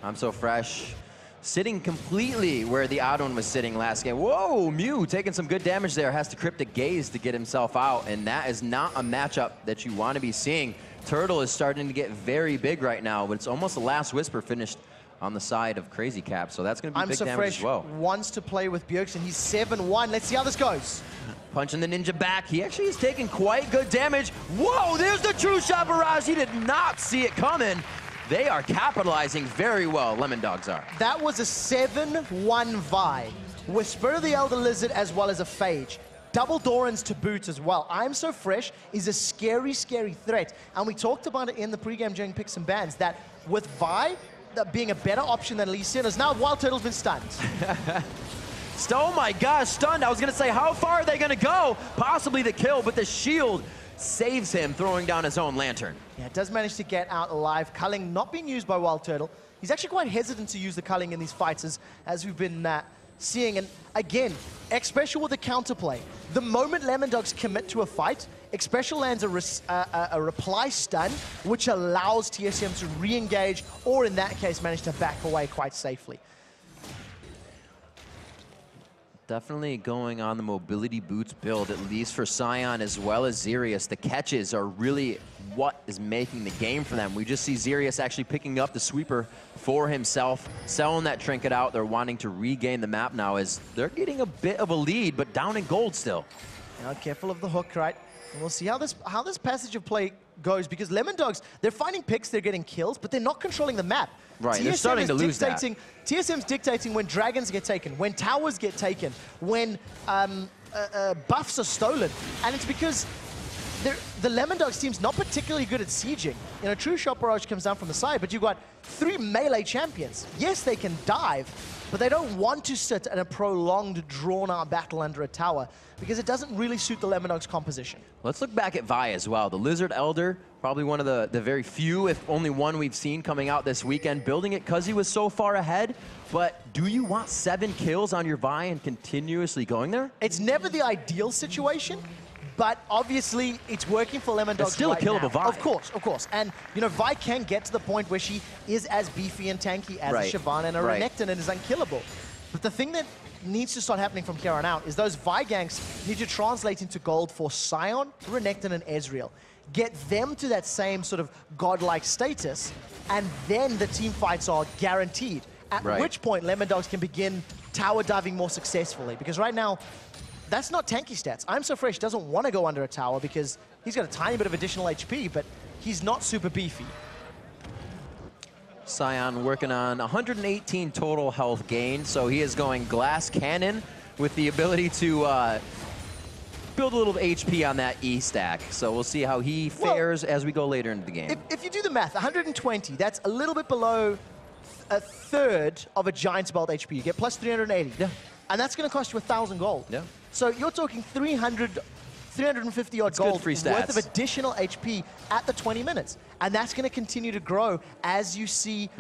I'm So Fresh sitting completely where the odd one was sitting last game. Whoa, Mew taking some good damage there. Has to Cryptic Gaze to get himself out, and that is not a matchup that you want to be seeing. Turtle is starting to get very big right now, but it's almost the last Whisper finished on the side of Crazy Cap, so that's going to be big damage as well. Wants to play with Bjergsen. He's 7-1. Let's see how this goes. Punching the ninja back. He actually is taking quite good damage. Whoa, there's the true shot barrage. He did not see it coming. They are capitalizing very well, Lemondogs are. That was a 7-1 Vi with Spirit of the Elder Lizard as well as a Phage. Double Dorans to boot as well. I'm So Fresh is a scary, scary threat. And we talked about it in the pregame during Picks and Bans that with Vi, that being a better option than Lee Sin is now Wild Turtle's been stunned. Oh my gosh, stunned. I was gonna say, how far are they gonna go? Possibly the kill, but the shield saves him, throwing down his own lantern. Yeah, does manage to get out alive. Culling not being used by Wild Turtle. He's actually quite hesitant to use the culling in these fights as we've been seeing. And again, Xpecial with the counterplay. The moment Lemondogs commit to a fight, Xpecial lands a reply stun, which allows TSM to re-engage, or in that case, manage to back away quite safely. Definitely going on the mobility boots build, at least for Sion as well as Zerius. The catches are really what is making the game for them. We just see Zerius actually picking up the sweeper for himself, selling that trinket out. They're wanting to regain the map now as they're getting a bit of a lead, but down in gold still. Now, careful of the hook, right? And we'll see how this passage of play goes, because Lemondogs, they're finding picks, they're getting kills, but they're not controlling the map. Right, they're starting to lose that. TSM's dictating when dragons get taken, when towers get taken, when buffs are stolen. And it's because the Lemondogs team's not particularly good at sieging. You know, True Shot Barrage comes down from the side, but you've got 3 melee champions. Yes, they can dive, but they don't want to sit in a prolonged, drawn-out battle under a tower because it doesn't really suit the Lemondogs composition. Let's look back at Vi as well. The Lizard Elder, probably one of the very few, if only one we've seen coming out this weekend, building it because he was so far ahead. But do you want 7 kills on your Vi and continuously going there? It's never the ideal situation, but obviously it's working for Lemondogs. It's still right a killable now. Vi. Of course. And, you know, Vi can get to the point where she is as beefy and tanky as a Shyvana and a Renekton and is unkillable. But the thing that needs to start happening from here on out is those Vi ganks need to translate into gold for Sion, Renekton, and Ezreal. Get them to that same sort of godlike status, and then the team fights are guaranteed. At which point, Lemondogs can begin tower diving more successfully. Because right now, that's not tanky stats. I'm So Fresh doesn't want to go under a tower because he's got a tiny bit of additional HP, but he's not super beefy. Sion working on 118 total health gain, so he is going Glass Cannon with the ability to build a little HP on that E stack. So we'll see how he fares as we go later into the game. If you do the math, 120, that's a little bit below a third of a Giant's Belt HP. You get plus 380. Yeah. And that's going to cost you 1,000 gold. Yeah. So you're talking 350 odd gold worth of additional HP at the 20 minutes. And that's going to continue to grow as you see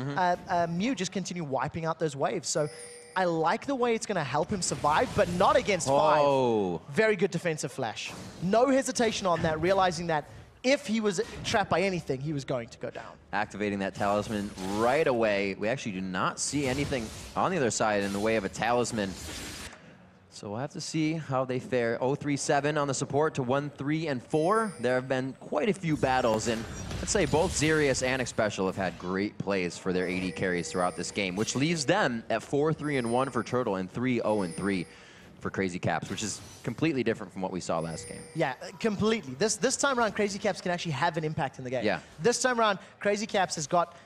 Mew just continue wiping out those waves. So I like the way it's going to help him survive, but not against 5. Very good defensive flash. No hesitation on that, realizing that if he was trapped by anything, he was going to go down. Activating that talisman right away. We actually do not see anything on the other side in the way of a talisman. So we'll have to see how they fare. 0-3-7 on the support to 1-3-4. There have been quite a few battles, and let's say both Xerius and Xpecial have had great plays for their AD carries throughout this game, which leaves them at 4-3-1 for Turtle and 3-0-3 for Crazy Caps, which is completely different from what we saw last game. Yeah, completely. This time around, Crazy Caps can actually have an impact in the game. Yeah. This time around, Crazy Caps has got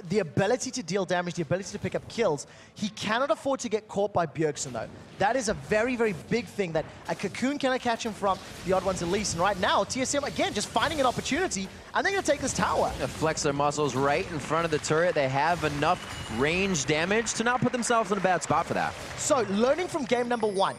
the ability to deal damage, the ability to pick up kills. He cannot afford to get caught by Bjergsen, though. That is a very, very big thing that a Cocoon cannot catch him from, the odd ones at least. And right now, TSM, again, just finding an opportunity, and they're going to take this tower. Flex their muscles right in front of the turret. They have enough range damage to not put themselves in a bad spot for that. So, learning from game number 1,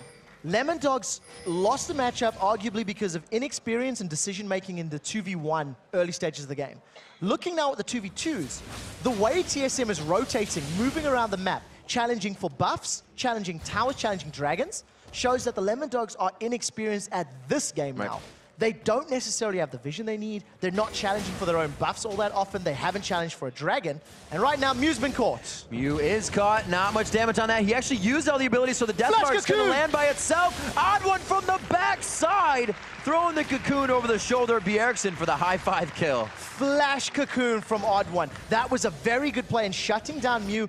Lemondogs lost the matchup arguably because of inexperience and decision-making in the 2v1 early stages of the game. Looking now at the 2v2s, the way TSM is rotating, moving around the map, challenging for buffs, challenging towers, challenging dragons, shows that the Lemondogs are inexperienced at this game now. They don't necessarily have the vision they need. They're not challenging for their own buffs all that often. They haven't challenged for a dragon. And right now, Mew's been caught. Mew is caught. Not much damage on that. He actually used all the abilities, so the Death Mark's going to land by itself. Odd one from the backside. Throwing the Cocoon over the shoulder of Bjergsen for the high 5 kill. Flash Cocoon from Odd One. That was a very good play in shutting down Mew,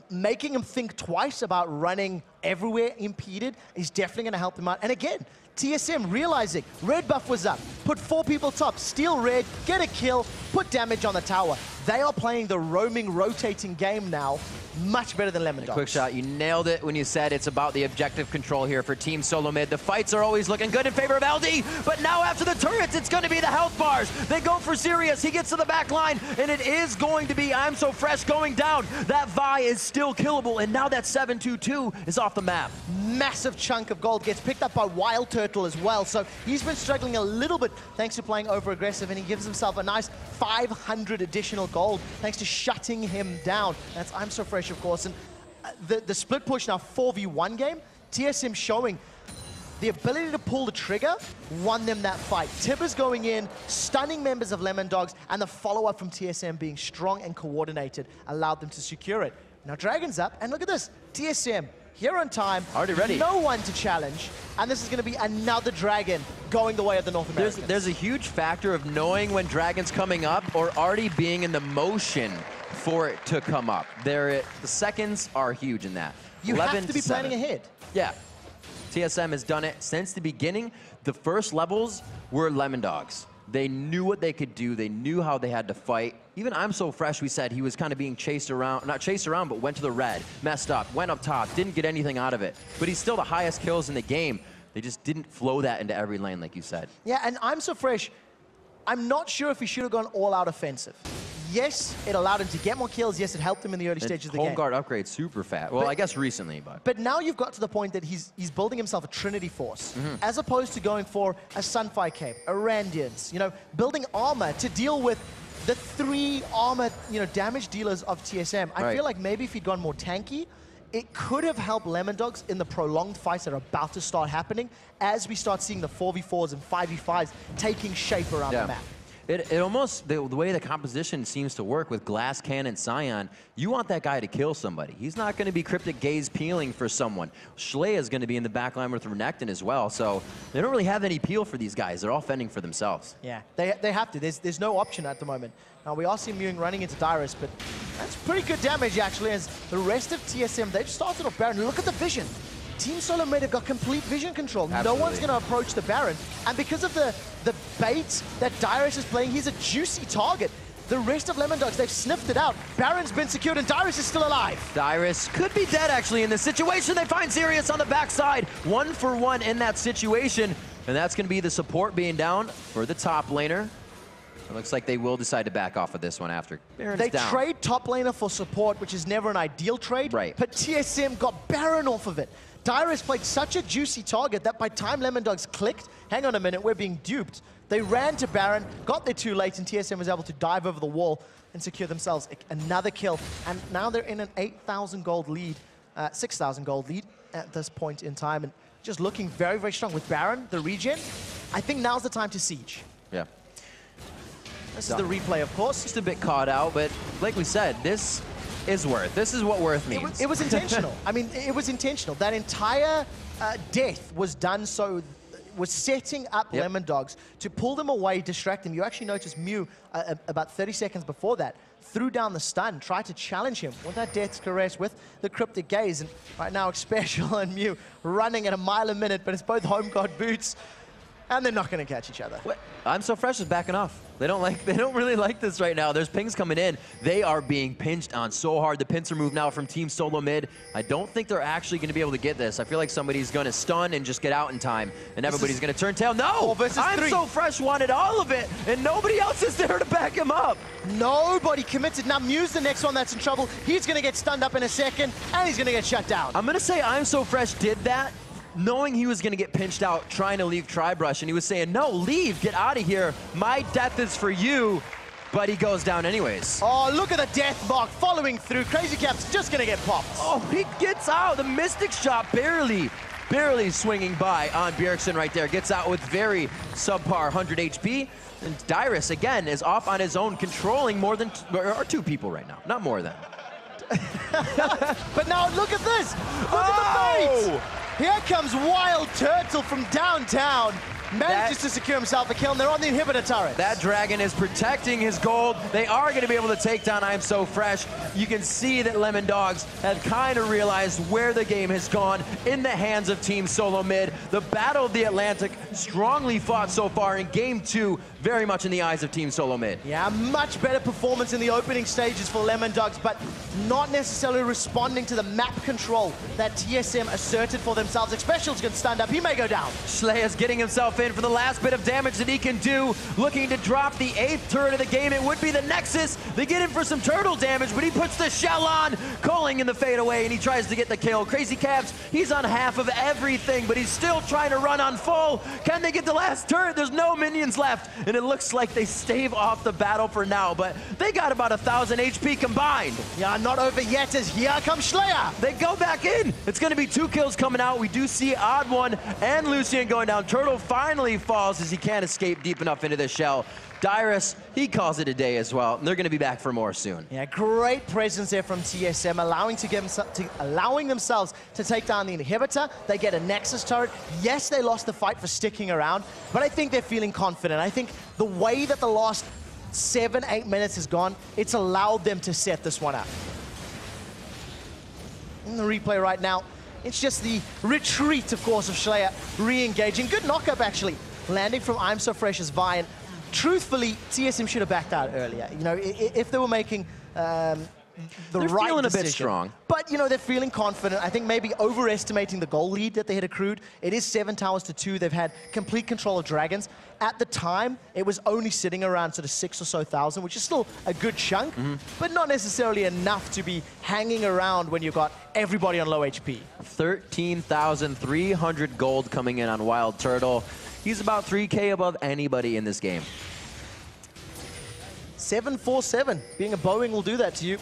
making him think twice about running everywhere impeded. He's definitely going to help him out. And again, TSM realizing red buff was up, put 4 people top, steal red, get a kill, put damage on the tower. They are playing the roaming, rotating game now, much better than Lemondogs. Quick shot, you nailed it when you said it's about the objective control here for Team Solo Mid. The fights are always looking good in favor of LD, but now after the turrets, it's going to be the health bars. They go for Xerius, he gets to the back line, and it is going to be I'm So Fresh going down. That Vi is still killable, and now that 7-2-2 is off the map. Massive chunk of gold gets picked up by Wild Turtle as well, so he's been struggling a little bit thanks to playing over-aggressive, and he gives himself a nice 500 additional gold thanks to shutting him down. That's I'm So Fresh, of course, and the split push now 4v1 game, TSM showing the ability to pull the trigger won them that fight. Tibbers going in, stunning members of Lemondogs, and the follow-up from TSM being strong and coordinated allowed them to secure it. Now Dragon's up, and look at this, TSM here on time, already ready. No one to challenge, and this is going to be another Dragon going the way of the North Americans. There's a huge factor of knowing when Dragon's coming up or already being in the motion for it to come up. The seconds are huge in that. You have to be planning ahead. Yeah. TSM has done it since the beginning. The first levels were Lemondogs. They knew what they could do. They knew how they had to fight. Even I'm So Fresh, we said he was kind of being chased around, not chased around, but went to the red, messed up, went up top, didn't get anything out of it. But he's still the highest kills in the game. They just didn't flow that into every lane, like you said. Yeah, and I'm So Fresh, I'm not sure if he should have gone all-out offensive. Yes, it allowed him to get more kills. Yes, it helped him in the early stages of the game. Home guard upgrade super fast. Well, I guess recently, but. But now you've got to the point that he's building himself a Trinity Force, as opposed to going for a Sunfire Cape, a Randians, you know, building armor to deal with the 3 armor, you know, damage dealers of TSM. I feel like maybe if he'd gone more tanky, it could have helped Lemondogs in the prolonged fights that are about to start happening as we start seeing the 4v4s and 5v5s taking shape around the map. It almost, the way the composition seems to work with Glass Cannon, Scion, you want that guy to kill somebody. He's not going to be Cryptic Gaze peeling for someone. Schley is going to be in the back line with Renekton as well, so they don't really have any peel for these guys. They're all fending for themselves. Yeah, they have to. There's no option at the moment. Now, we are seeing Mewing running into Dyrus, but that's pretty good damage, actually, as the rest of TSM, they've started off Baron. Look at the vision. Team Solo Mid have got complete vision control. Absolutely. No one's going to approach the Baron. And because of the bait that Dyrus is playing, he's a juicy target. The rest of Lemondogs, they've sniffed it out. Baron's been secured, and Dyrus is still alive. Dyrus could be dead, actually, in this situation. They find Xerius on the backside. 1-for-1 in that situation. And that's going to be the support being down for the top laner. It looks like they will decide to back off of this one after Baron's They down. trade top laner for support, which is never an ideal trade. Right. But TSM got Baron off of it. Dyrus played such a juicy target that by time Lemondogs clicked, hang on a minute, we're being duped. They ran to Baron, got there too late, and TSM was able to dive over the wall and secure themselves another kill. And now they're in an 8,000 gold lead, 6,000 gold lead at this point in time. And just looking very, very strong with Baron, the regen. I think now's the time to siege. Yeah. This is the replay, of course. Just a bit caught out, but like we said, this is worth. This is what worth means. It was intentional. I mean, it was intentional. That entire death was done so, was setting up Lemon Dogs to pull them away, distract them. You actually notice Mew, about 30 seconds before that, threw down the stun, tried to challenge him with that Death's Caress, with the Cryptic Gaze. And right now, Special and Mew running at a mile a minute, but it's both home guard boots, and they're not going to catch each other. What? I'm So Fresh is backing off. They don't really like this right now. There's pings coming in. They are being pinched on so hard. The pincer move now from Team Solo Mid. I don't think they're actually going to be able to get this. I feel like somebody's going to stun and just get out in time, and everybody's going to turn tail. No! I'm So Fresh wanted all of it, and nobody else is there to back him up. Nobody committed. Now Mew's the next one that's in trouble. He's going to get stunned up in a second, and he's going to get shut down. I'm going to say I'm So Fresh did that, knowing he was going to get pinched out, trying to leave Tribrush, and he was saying, no, leave, get out of here. My death is for you, but he goes down anyways. Oh, look at the death mark following through. Crazy Cap's just going to get popped. Oh, he gets out. The Mystic Shot barely swinging by on Bjergsen right there. Gets out with very subpar 100 HP. And Dyrus, again, is off on his own, controlling more than or 2 people right now. Not more than. But now look at this. Look at the bait. Here comes Wild Turtle from downtown. Manages to secure himself a kill, and they're on the inhibitor turret. That dragon is protecting his gold. They are going to be able to take down I'm So Fresh. You can see that Lemon Dogs have kind of realized where the game has gone in the hands of Team Solo Mid. The Battle of the Atlantic, strongly fought so far in Game 2, very much in the eyes of Team Solo Mid. Yeah, much better performance in the opening stages for Lemon Dogs, but not necessarily responding to the map control that TSM asserted for themselves. Special's going to stand up. He may go down. Schleya's getting himself in for the last bit of damage that he can do, looking to drop the 8th turret of the game. It would be the Nexus. They get him for some turtle damage, but he puts the shell on, calling in the fade away, and he tries to get the kill. Crazy Cabs, he's on half of everything, but he's still trying to run on full. Can they get the last turret? There's no minions left, and it looks like they stave off the battle for now, but they got about 1,000 HP combined. Yeah, not over yet, as here comes Schleya. They go back in. It's going to be 2 kills coming out. We do see Odd One and Lucian going down. Turtle finally falls as he can't escape deep enough into the shell. Dyrus, he calls it a day as well. They're going to be back for more soon. Yeah, great presence there from TSM, allowing themselves to take down the inhibitor. They get a Nexus turret. Yes, they lost the fight for sticking around, but I think they're feeling confident. I think the way that the last 7-8 minutes has gone, it's allowed them to set this one up. In the replay right now, it's just the retreat, of course, of Schleya re-engaging. Good knock-up, actually, landing from I'm So Fresh's Viant. Truthfully, TSM should have backed out earlier. You know, if they were making they're right feeling decision. A bit strong. But, you know, they're feeling confident. I think maybe overestimating the goal lead that they had accrued. It is 7 towers to 2. They've had complete control of Dragons. At the time, it was only sitting around sort of 6 or so thousand, which is still a good chunk, but not necessarily enough to be hanging around when you've got everybody on low HP. 13,300 gold coming in on Wild Turtle. He's about 3K above anybody in this game. 747. Being a Boeing will do that to you.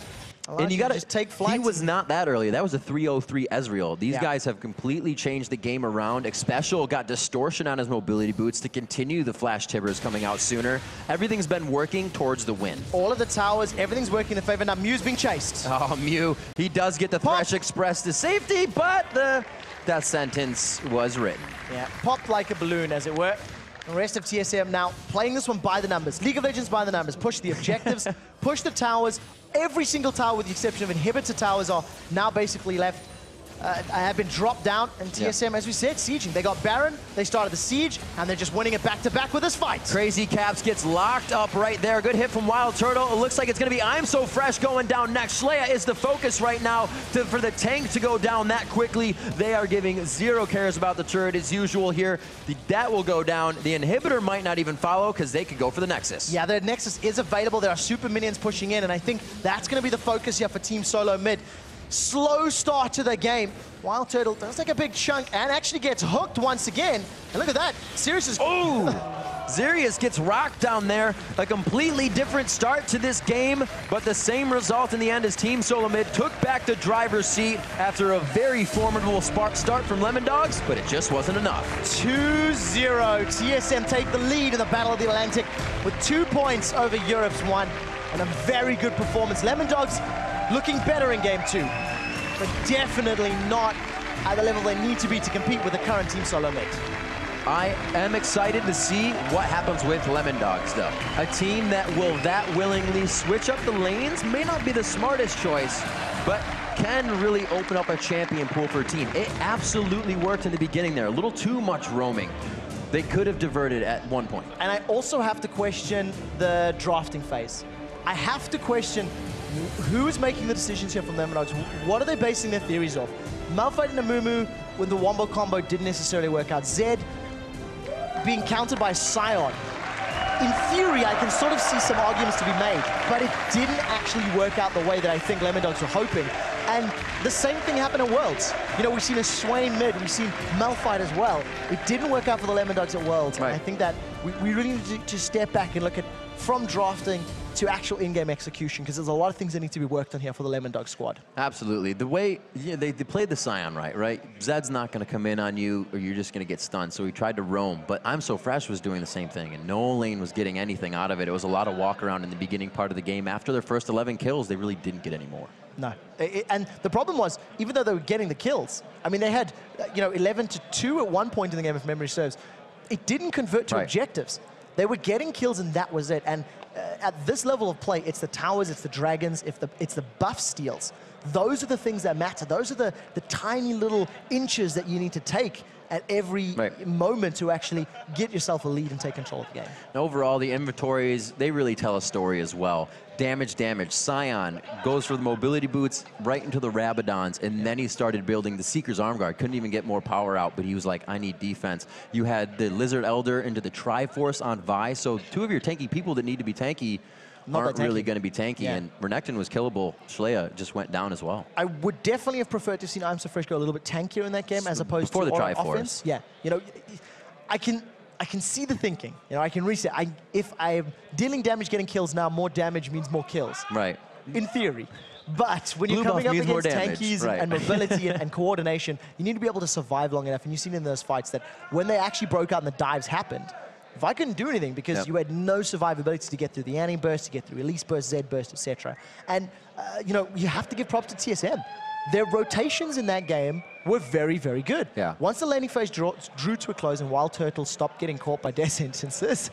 And you got to just take flight. He was not that early. That was a 303 Ezreal. These guys have completely changed the game around. Special got distortion on his mobility boots to continue the flash tibbers coming out sooner. Everything's been working towards the win. All of the towers, everything's working in favor. Now Mew's being chased. Oh, Mew. He does get the Thresh Express to safety, but the death sentence was written. Yeah, popped like a balloon, as it were. The rest of TSM now playing this one by the numbers. League of Legends by the numbers. Push the objectives, push the towers. Every single tower, with the exception of inhibitor towers, are now basically left. Have been dropped down, and TSM, as we said, sieging. They got Baron, they started the siege, and they're just winning it back-to-back with this fight. Crazy Caps gets locked up right there. Good hit from Wild Turtle. It looks like it's going to be I'm So Fresh going down next. Schleya is the focus right now for the tank to go down that quickly. They are giving 0 cares about the turret as usual here. That will go down. The inhibitor might not even follow because they could go for the Nexus. Yeah, the Nexus is available. There are super minions pushing in, and I think that's going to be the focus here for Team Solo Mid. Slow start to the game. Wild Turtle does take a big chunk and actually gets hooked once again. And look at that. Sirius is... Oh! Zirius gets rocked down there. A completely different start to this game, but the same result in the end as Team Solo Mid took back the driver's seat after a very formidable start from Lemon Dogs, but it just wasn't enough. 2-0. TSM take the lead in the Battle of the Atlantic with 2 points over Europe's 1, and a very good performance. Lemon Dogs looking better in game 2, but definitely not at the level they need to be to compete with the current Team Solo Mid. I am excited to see what happens with Lemon Dogs, though. A team that will willingly switch up the lanes may not be the smartest choice, but can really open up a champion pool for a team. It absolutely worked in the beginning there. A little too much roaming. They could have diverted at one point. And I also have to question the drafting phase. I have to question who is making the decisions here from Lemon Dogs. What are they basing their theories off? Malphite and Amumu, when the Wombo combo didn't necessarily work out. Zed being countered by Sion. In theory, I can sort of see some arguments to be made, but it didn't actually work out the way that I think Lemon Dogs were hoping. And the same thing happened at Worlds. You know, we've seen a Swain mid, we've seen Malphite as well. It didn't work out for the Lemon Dogs at Worlds. Right. And I think that we really need to step back and look at from drafting to actual in-game execution, because there's a lot of things that need to be worked on here for the Lemon Dog squad. Absolutely. The way they played the Scion right? Zed's not going to come in on you, or you're just going to get stunned. So he tried to roam, but I'm So Fresh was doing the same thing, and no lane was getting anything out of it. It was a lot of walk around in the beginning part of the game. After their first 11 kills, they really didn't get any more. No. And the problem was, even though they were getting the kills, I mean, they had 11-2 at one point in the game, if memory serves. It didn't convert to objectives. They were getting kills, and that was it. And at this level of play, it's the towers, it's the dragons, it's the buff steals. Those are the things that matter. Those are the tiny little inches that you need to take at every moment to actually get yourself a lead and take control of the game. And overall, the inventories, they really tell a story as well. Damage. Scion goes for the mobility boots right into the Rabadons, and then he started building the Seeker's Arm Guard. Couldn't even get more power out, but he was like, I need defense. You had the Lizard Elder into the Triforce on Vi, so two of your tanky people that need to be tanky aren't really going to be tanky, and Renekton was killable. Shlea just went down as well. I would definitely have preferred to have seen I'm So Fresh go a little bit tankier in that game as opposed to the Triforce. Offense. Yeah, I can see the thinking. I can reset. If I'm dealing damage, getting kills now, more damage means more kills. Right. In theory. But when you're coming up against tankies and mobility and coordination, you need to be able to survive long enough. And you've seen in those fights that when they actually broke out and the dives happened, if I couldn't do anything because you had no survivability to get through the Annie burst, to get through Elise burst, Z burst, etc. And, you have to give props to TSM. Their rotations in that game were very, very good. Yeah. Once the laning phase drew to a close and Wild Turtle stopped getting caught by death sentences,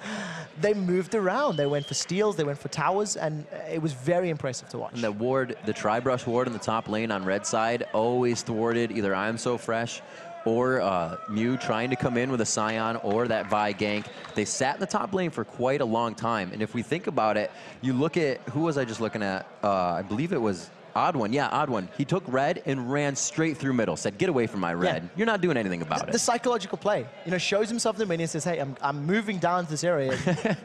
they moved around. They went for steals, they went for towers, and it was very impressive to watch. And the ward, the Tri-Brush ward in the top lane on red side always thwarted either I'm So Fresh or Mew trying to come in with a Scion or that Vi gank. They sat in the top lane for quite a long time. And if we think about it, you look at, who was I just looking at? I believe it was Odd One. Yeah, Odd One. He took red and ran straight through middle, said, get away from my red. Yeah. You're not doing anything about it. The psychological play, shows himself in the minion, says, hey, I'm moving down to this area.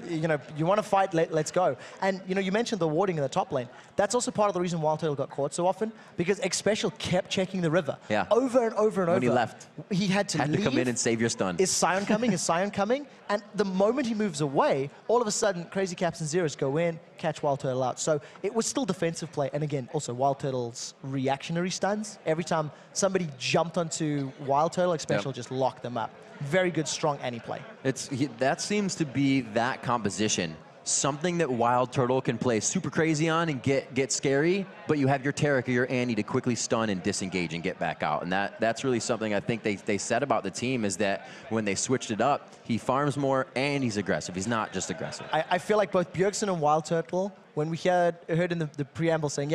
You want to fight, let's go. And, you mentioned the warding in the top lane. That's also part of the reason Wild Turtle got caught so often, because Xpecial kept checking the river. Yeah. Over and over and over. When he left. He had to leave. Come in and save your stun. Is Sion coming? Is Sion coming? And the moment he moves away, all of a sudden, Crazy Caps and Zeros go in, catch Wild Turtle out. So it was still defensive play. And again, also Wild Turtle's reactionary stuns. Every time somebody jumped onto Wild Turtle, Xpecial just locked them up. Very good, strong Annie play. That seems to be that composition. Something that Wild Turtle can play super crazy on and get scary, but you have your Taric or your Annie to quickly stun and disengage and get back out. And that's really something I think they said about the team, is that when they switched it up, he farms more and he's aggressive. He's not just aggressive. I feel like both Bjergsen and Wild Turtle, when we heard in the preamble saying,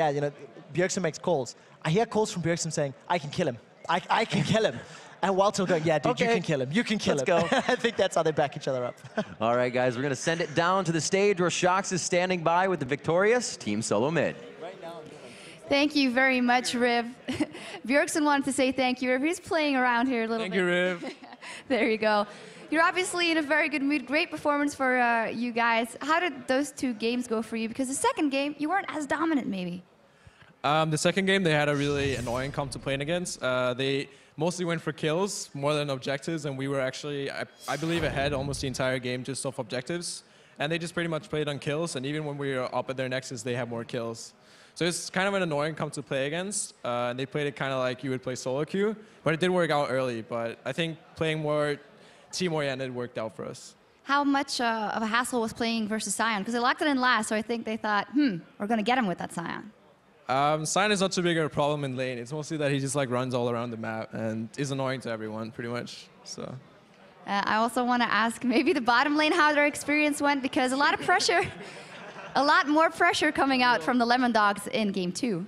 Bjergsen makes calls, I hear calls from Bjergsen saying, I can kill him. I can kill him. And Wild Turtle going, yeah, dude, okay. You can kill him. You can kill him. Let's go. I think that's how they back each other up. All right, guys, we're going to send it down to the stage where Shox is standing by with the victorious Team Solo Mid. Thank you very much, Riv. Bjergsen wanted to say thank you, Riv. He's playing around here a little bit. Thank you, Riv. There you go. You're obviously in a very good mood. Great performance for you guys. How did those two games go for you? Because the second game, you weren't as dominant, maybe. The second game, they had a really annoying comp to play against. They mostly went for kills more than objectives, and we were actually, I believe, ahead almost the entire game just off objectives. And they just pretty much played on kills, and even when we were up at their nexus, they had more kills. So it's kind of an annoying comp to play against, and they played it kind of like you would play solo queue, but it did work out early. But I think playing more team-oriented worked out for us. How much of a hassle was playing versus Sion? Because they locked it in last, so I think they thought, we're going to get him with that Sion. Sion is not too big of a problem in lane. It's mostly that he just like runs all around the map and is annoying to everyone, pretty much. So. I also want to ask maybe the bottom lane how their experience went, because a lot of pressure, a lot more pressure coming out from the Lemon Dogs in game 2.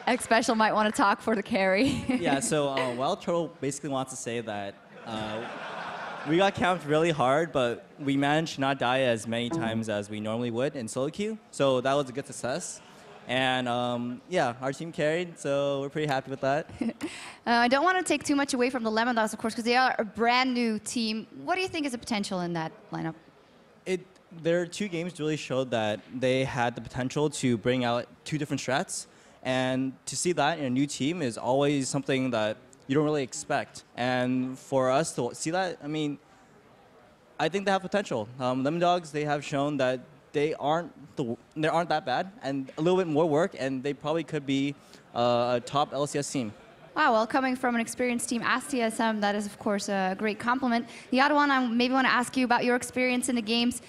X Special might want to talk for the carry. Yeah, so Wild Turtle basically wants to say that we got camped really hard, but we managed to not die as many times as we normally would in solo queue. So that was a good success. And yeah, our team carried, so we're pretty happy with that. I don't want to take too much away from the Lemon Dogs, of course, because they are a brand new team. What do you think is the potential in that lineup? Their 2 games really showed that they had the potential to bring out 2 different strats. And to see that in a new team is always something that you don't really expect. And for us to see that, I mean, I think they have potential. Lemon Dogs, they have shown that they aren't that bad, and a little bit more work, and they probably could be a top LCS team. Wow, well, coming from an experienced team as TSM, that is, of course, a great compliment. The other one, I maybe want to ask you about your experience in the games.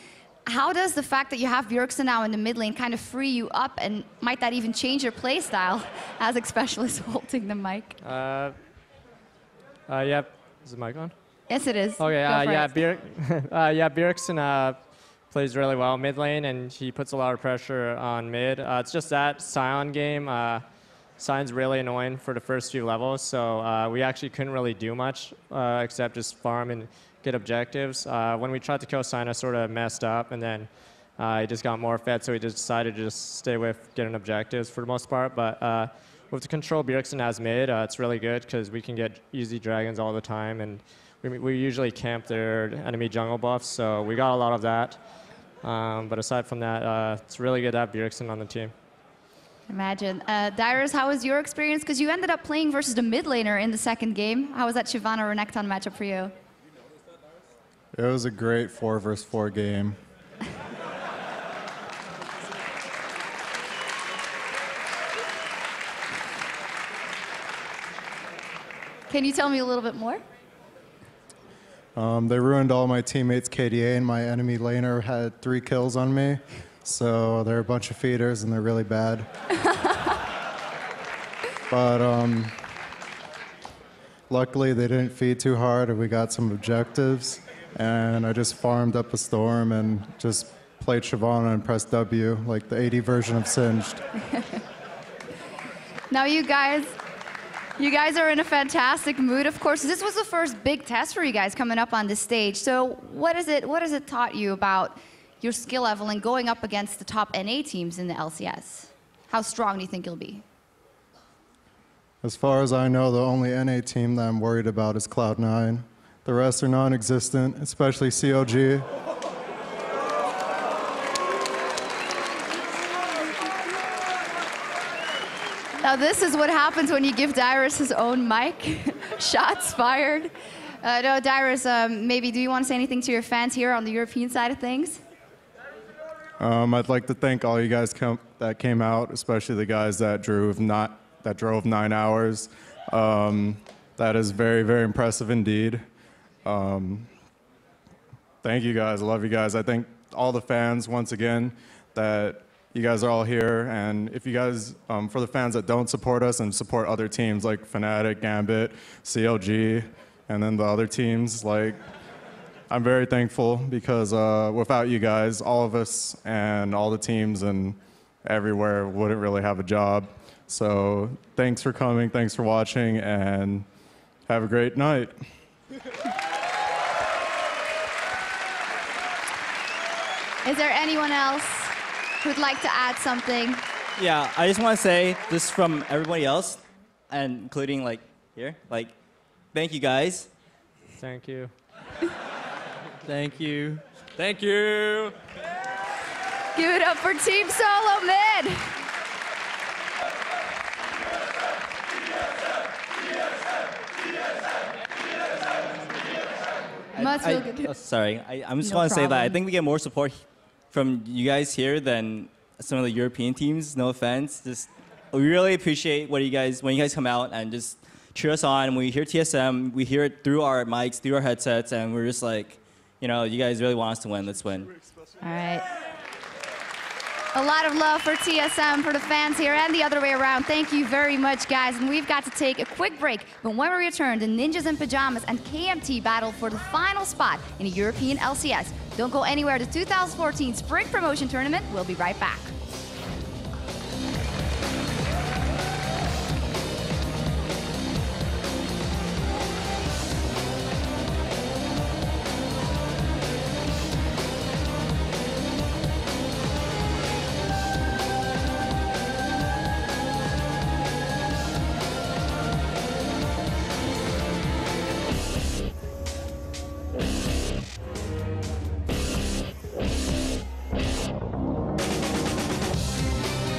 How does the fact that you have Bjergsen now in the mid lane kind of free you up, and might that even change your play style as X Special is holding the mic? Yeah. Is the mic on? Yes, it is. Okay, yeah, Bjergsen plays really well mid lane, and he puts a lot of pressure on mid. It's just that Sion game, Sion's really annoying for the first few levels, so we actually couldn't really do much except just farm and get objectives. When we tried to kill Sion, I sort of messed up, and then he just got more fed, so we just decided to just stay with getting objectives for the most part. But with the control Bjergsen has mid, it's really good because we can get easy dragons all the time, and we usually camp their enemy jungle buffs, so we got a lot of that. But aside from that, it's really good to have Bjergsen on the team. Imagine. Dyrus, how was your experience? Because you ended up playing versus the mid laner in the second game. How was that Shyvana-Renekton matchup for you? It was a great 4 versus 4 game. Can you tell me a little bit more? They ruined all my teammates' KDA, and my enemy laner had 3 kills on me. So they're a bunch of feeders, and they're really bad. But luckily, they didn't feed too hard, and we got some objectives. And I just farmed up a storm and just played Shyvana and pressed W, like the 80 version of Singed. Now you guys are in a fantastic mood, of course. This was the first big test for you guys coming up on this stage. So what has it taught you about your skill level and going up against the top NA teams in the LCS? How strong do you think you'll be? As far as I know, the only NA team that I'm worried about is Cloud9. The rest are non-existent, especially COG. Now this is what happens when you give Dyrus his own mic. Shots fired. No, Dyrus, maybe do you want to say anything to your fans here on the European side of things? I'd like to thank all you guys that came out, especially the guys that drove 9 hours. That is very, very impressive indeed. Thank you guys. I love you guys. I thank all the fans once again that you guys are all here. And if you guys, for the fans that don't support us and support other teams like Fnatic, Gambit, CLG, and then the other teams, like, I'm very thankful because without you guys, all of us and all the teams and everywhere wouldn't really have a job. So thanks for coming, thanks for watching, and have a great night. Is there anyone else who'd like to add something? Yeah, I just want to say this from everybody else, and including like here, like, thank you guys. Thank you. Thank you. Thank you. Give it up for Team Solo Mid. Must feel good. Sorry, I'm just No want to say that I problem. think we get more support from you guys here than some of the European teams. No offense, just we really appreciate when you guys come out and just cheer us on. When we hear TSM, we hear it through our mics, through our headsets, and we're just like, you know, you guys really want us to win. Let's win. All right. A lot of love for TSM, for the fans here, and the other way around. Thank you very much, guys. And we've got to take a quick break. But when we return, the Ninjas in Pajamas and KMT battle for the final spot in a European LCS. Don't go anywhere. The 2014 Spring Promotion Tournament will be right back.